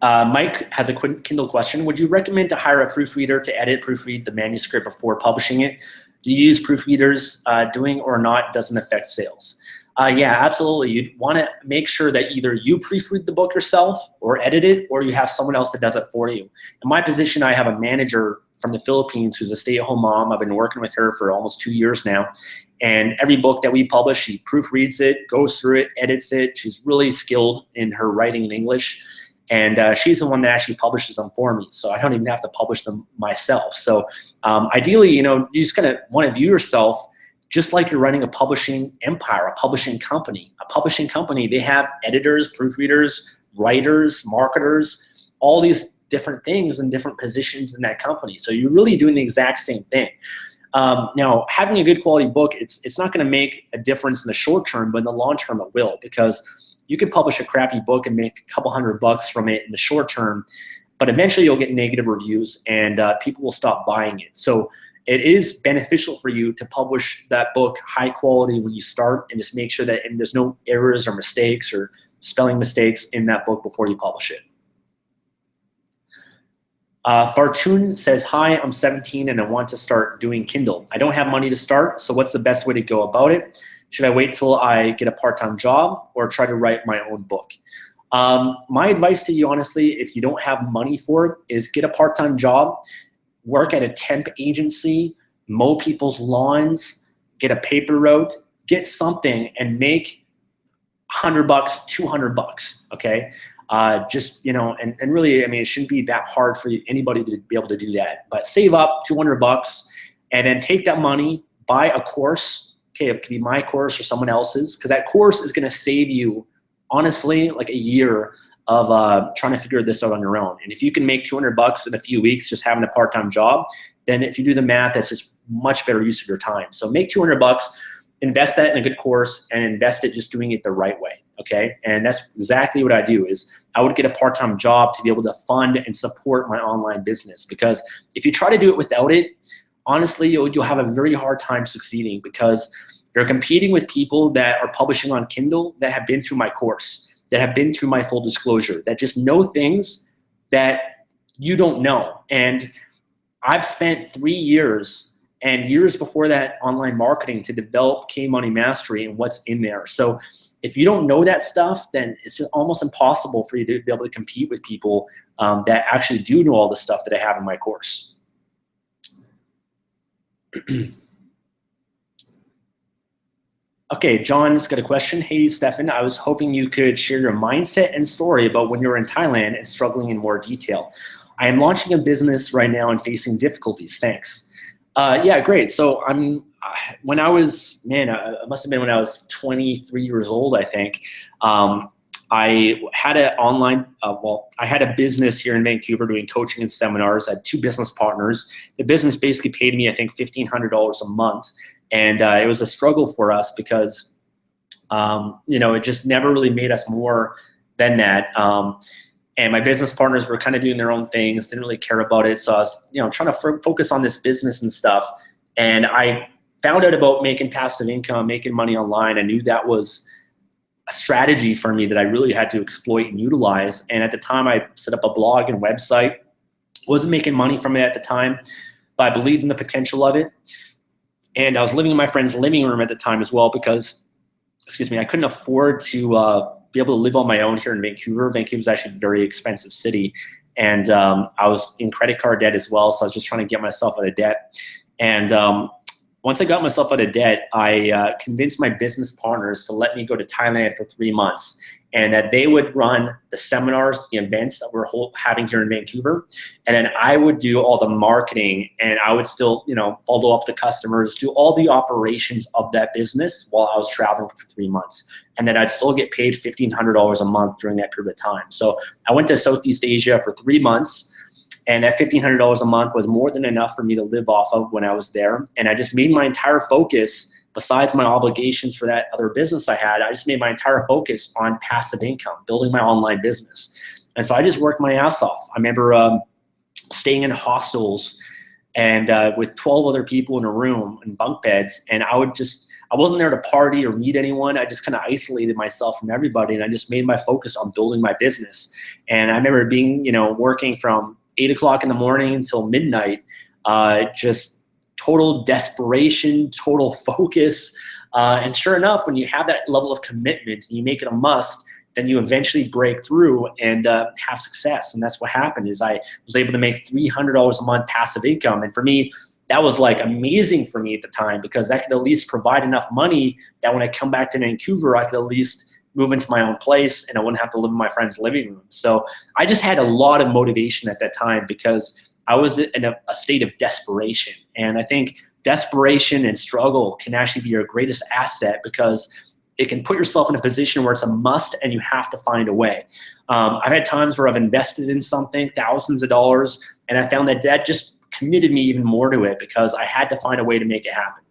Mike has a quick Kindle question. Would you recommend to hire a proofreader to proofread the manuscript before publishing it? Do you use proofreaders? Doing or not doesn't affect sales. Yeah, absolutely. You'd want to make sure that either you proofread the book yourself or edit it, or you have someone else that does it for you. In my position, I have a manager from the Philippines who's a stay-at-home mom. I've been working with her for almost 2 years now. And every book that we publish, she proofreads it, goes through it, edits it. She's really skilled in her writing in English. And she's the one that actually publishes them for me. So I don't even have to publish them myself. So ideally, you just kind of want to view yourself just like you're running a publishing empire, a publishing company. A publishing company, they have editors, proofreaders, writers, marketers, all these different things in different positions in that company. So you're really doing the exact same thing. Now, having a good quality book, it's not going to make a difference in the short term, but in the long term it will, because you could publish a crappy book and make a couple $100 from it in the short term, but eventually you'll get negative reviews and people will stop buying it. So it is beneficial for you to publish that book high quality when you start, and just make sure that there's no errors or mistakes or spelling mistakes in that book before you publish it. Fartun says, hi, I'm 17 and I want to start doing Kindle. I don't have money to start, so what's the best way to go about it? Should I wait till I get a part-time job or try to write my own book? My advice to you, honestly, if you don't have money for it, is get a part-time job, work at a temp agency, mow people's lawns, get a paper route, get something and make $100, $200, okay? Just, you know, and really, I mean, it shouldn't be that hard for anybody to be able to do that. But save up $200 and then take that money, buy a course. Okay, it could be my course or someone else's, because that course is going to save you, honestly, like a year of trying to figure this out on your own. And if you can make $200 in a few weeks just having a part-time job, then if you do the math, that's just much better use of your time. So make $200, invest that in a good course, and invest it just doing it the right way. Okay, and that's exactly what I do. Is I would get a part-time job to be able to fund and support my online business, because if you try to do it without it, honestly, you'll have a very hard time succeeding, because you're competing with people that are publishing on Kindle that have been through my course, that have been through my full disclosure, that just know things that you don't know. And I've spent 3 years and years before that online marketing to develop K-Money Mastery and what's in there. So if you don't know that stuff, then it's just almost impossible for you to be able to compete with people that actually do know all the stuff that I have in my course. Okay, John's got a question. Hey, Stefan, I was hoping you could share your mindset and story about when you were in Thailand and struggling in more detail. I am launching a business right now and facing difficulties. Thanks. Yeah, great. So when I was, it must have been when I was 23 years old, I think. I had an online, I had a business here in Vancouver doing coaching and seminars. I had 2 business partners. The business basically paid me, I think, $1,500 a month. And it was a struggle for us because, you know, it just never really made us more than that. And my business partners were kind of doing their own things, didn't really care about it. So I was, you know, trying to focus on this business and stuff. And I found out about making passive income, making money online. I knew that was a strategy for me that I really had to exploit and utilize. And at the time, I set up a blog and website. Wasn't making money from it at the time, but I believed in the potential of it. And I was living in my friend's living room at the time as well because, excuse me, I couldn't afford to be able to live on my own here in Vancouver. Vancouver's actually a very expensive city. And I was in credit card debt as well, so I was just trying to get myself out of debt. And once I got myself out of debt, I convinced my business partners to let me go to Thailand for 3 months, and that they would run the seminars, the events that we're having here in Vancouver, and then I would do all the marketing, and I would still, you know, follow up the customers, do all the operations of that business while I was traveling for 3 months, and then I'd still get paid $1,500 a month during that period of time. So I went to Southeast Asia for 3 months, and that $1,500 a month was more than enough for me to live off of when I was there. And I just made my entire focus, besides my obligations for that other business I had, I just made my entire focus on passive income, building my online business. And so I just worked my ass off. I remember staying in hostels and with 12 other people in a room in bunk beds. And I wasn't there to party or meet anyone. I just kind of isolated myself from everybody. And I just made my focus on building my business. And I remember being, you know, working from 8 o'clock in the morning until midnight, just total desperation, total focus. And sure enough, when you have that level of commitment and you make it a must, then you eventually break through and have success. And that's what happened. Is I was able to make $300 a month passive income. And for me, that was like amazing for me at the time, because that could at least provide enough money that when I come back to Vancouver, I could at least move into my own place and I wouldn't have to live in my friend's living room. So I just had a lot of motivation at that time because I was in a state of desperation. And I think desperation and struggle can actually be your greatest asset, because it can put yourself in a position where it's a must and you have to find a way. I've had times where I've invested in something, thousands of dollars, and I found that that just committed me even more to it because I had to find a way to make it happen.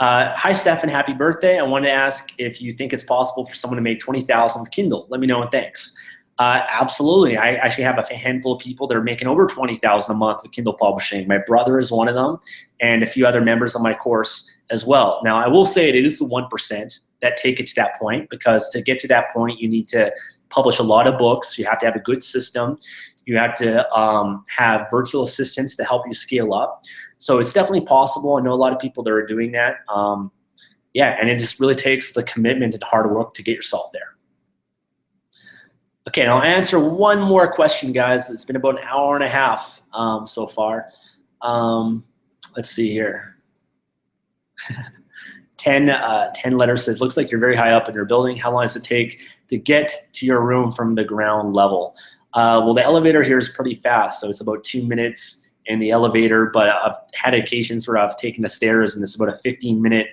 Hi, Stefan, happy birthday. I wanted to ask if you think it's possible for someone to make $20,000 with Kindle. Let me know and thanks. Absolutely. I actually have a handful of people that are making over $20,000 a month with Kindle publishing. My brother is one of them, and a few other members of my course as well. Now, I will say it is the 1% that take it to that point, because to get to that point, you need to publish a lot of books. You have to have a good system. You have to have virtual assistants to help you scale up. So it's definitely possible. I know a lot of people that are doing that. Yeah, and it just really takes the commitment and hard work to get yourself there. Okay, I'll answer one more question, guys. It's been about an hour and a half so far. Let's see here. 10 letters says, looks like you're very high up in your building. How long does it take to get to your room from the ground level? Well, the elevator here is pretty fast, so it's about 2 minutes in the elevator, but I've had occasions where I've taken the stairs, and it's about a 15-minute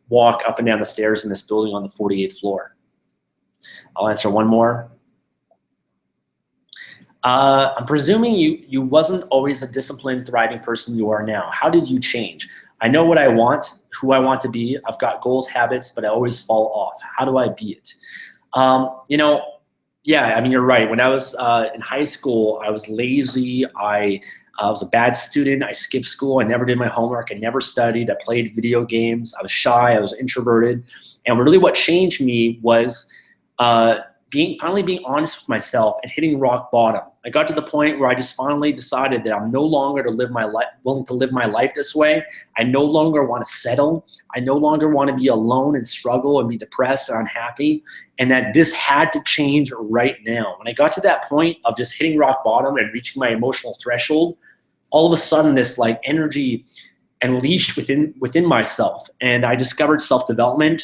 walk up and down the stairs in this building on the 48th floor. I'll answer one more. I'm presuming you wasn't always a disciplined, thriving person you are now. How did you change? I know what I want, who I want to be. I've got goals, habits, but I always fall off. How do I be it? You know, yeah, I mean, you're right. When I was in high school, I was lazy. I was a bad student. I skipped school. I never did my homework. I never studied. I played video games. I was shy. I was introverted. And really what changed me was finally being honest with myself and hitting rock bottom. I got to the point where I just finally decided that I'm no longer willing to live my life this way. I no longer want to settle. I no longer want to be alone and struggle and be depressed and unhappy, and that this had to change right now. When I got to that point of just hitting rock bottom and reaching my emotional threshold, all of a sudden this like energy unleashed within myself, and I discovered self-development,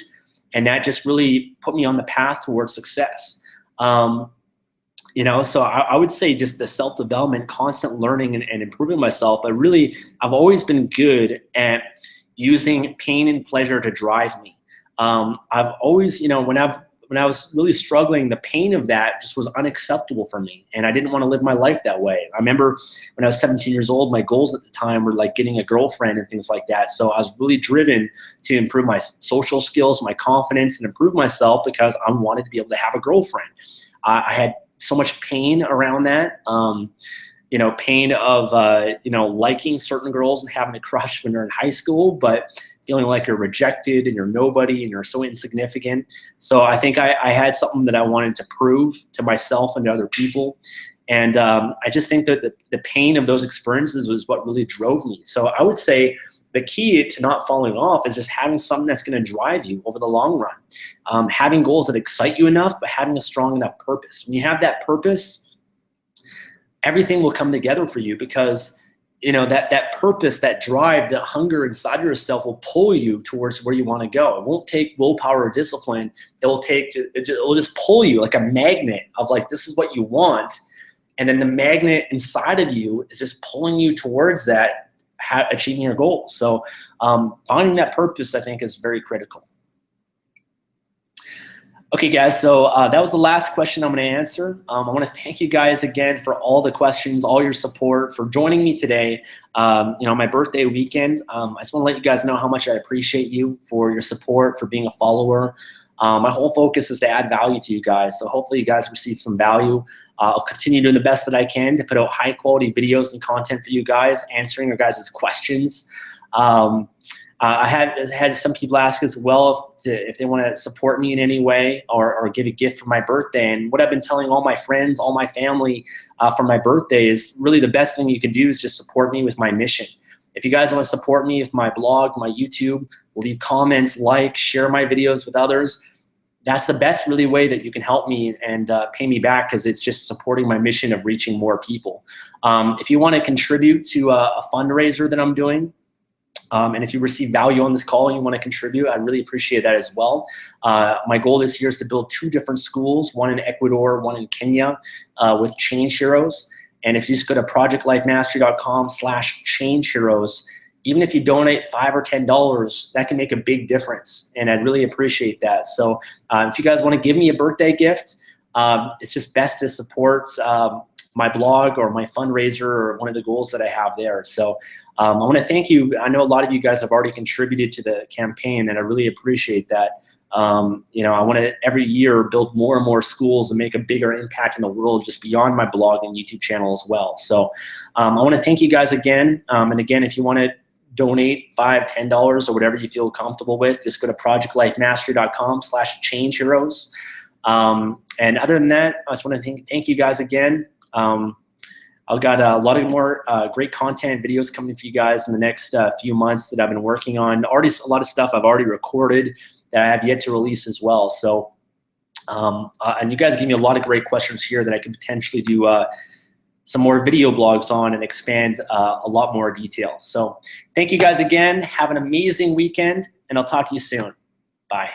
and that just really put me on the path towards success. You know, so I would say just the self-development, constant learning and improving myself. But really, I've always been good at using pain and pleasure to drive me. I've always, you know, when I was really struggling, the pain of that just was unacceptable for me, and I didn't want to live my life that way. I remember when I was 17 years old, my goals at the time were like getting a girlfriend and things like that. So I was really driven to improve my social skills, my confidence, and improve myself because I wanted to be able to have a girlfriend. I had so much pain around that. You know, pain of, you know, liking certain girls and having a crush when you're in high school, but feeling like you're rejected and you're nobody and you're so insignificant. So I think I had something that I wanted to prove to myself and to other people. And I just think that the pain of those experiences was what really drove me. So I would say the key to not falling off is just having something that's going to drive you over the long run. Having goals that excite you enough, but having a strong enough purpose. When you have that purpose, everything will come together for you, because you know that purpose, that drive, that hunger inside yourself will pull you towards where you want to go. It won't take willpower or discipline. It'll just pull you like a magnet of like, this is what you want. And then the magnet inside of you is just pulling you towards that, achieving your goals. So finding that purpose, I think, is very critical. Okay, guys, so that was the last question I'm going to answer. I want to thank you guys again for all the questions, all your support, for joining me today. You know, my birthday weekend. I just want to let you guys know how much I appreciate you for your support, for being a follower. My whole focus is to add value to you guys, so hopefully you guys receive some value. I'll continue doing the best that I can to put out high-quality videos and content for you guys, answering your guys' questions. I had some people ask as well if they want to support me in any way or give a gift for my birthday. And what I've been telling all my friends, all my family for my birthday is really the best thing you can do is just support me with my mission. If you guys want to support me with my blog, my YouTube, leave comments, like, share my videos with others. That's the best really way that you can help me and pay me back, because it's just supporting my mission of reaching more people. If you want to contribute to a fundraiser that I'm doing, and if you receive value on this call and you want to contribute, I'd really appreciate that as well. My goal this year is to build 2 different schools, one in Ecuador, one in Kenya, with Change Heroes. And if you just go to projectlifemastery.com/change heroes, even if you donate $5 or $10, that can make a big difference, and I'd really appreciate that. So if you guys want to give me a birthday gift, it's just best to support my blog or my fundraiser or one of the goals that I have there. So I want to thank you. I know a lot of you guys have already contributed to the campaign, and I really appreciate that. You know, I want to every year build more and more schools and make a bigger impact in the world just beyond my blog and YouTube channel as well. So I want to thank you guys again. And again, if you want to donate $5, $10 or whatever you feel comfortable with, just go to projectlifemastery.com/changeheroes. And other than that, I just want to thank you guys again. I've got a lot of more great content videos coming for you guys in the next few months that I've been working on. Already a lot of stuff I've already recorded that I have yet to release as well. So, and you guys give me a lot of great questions here that I could potentially do some more video blogs on and expand a lot more detail. So thank you guys again. Have an amazing weekend, and I'll talk to you soon. Bye.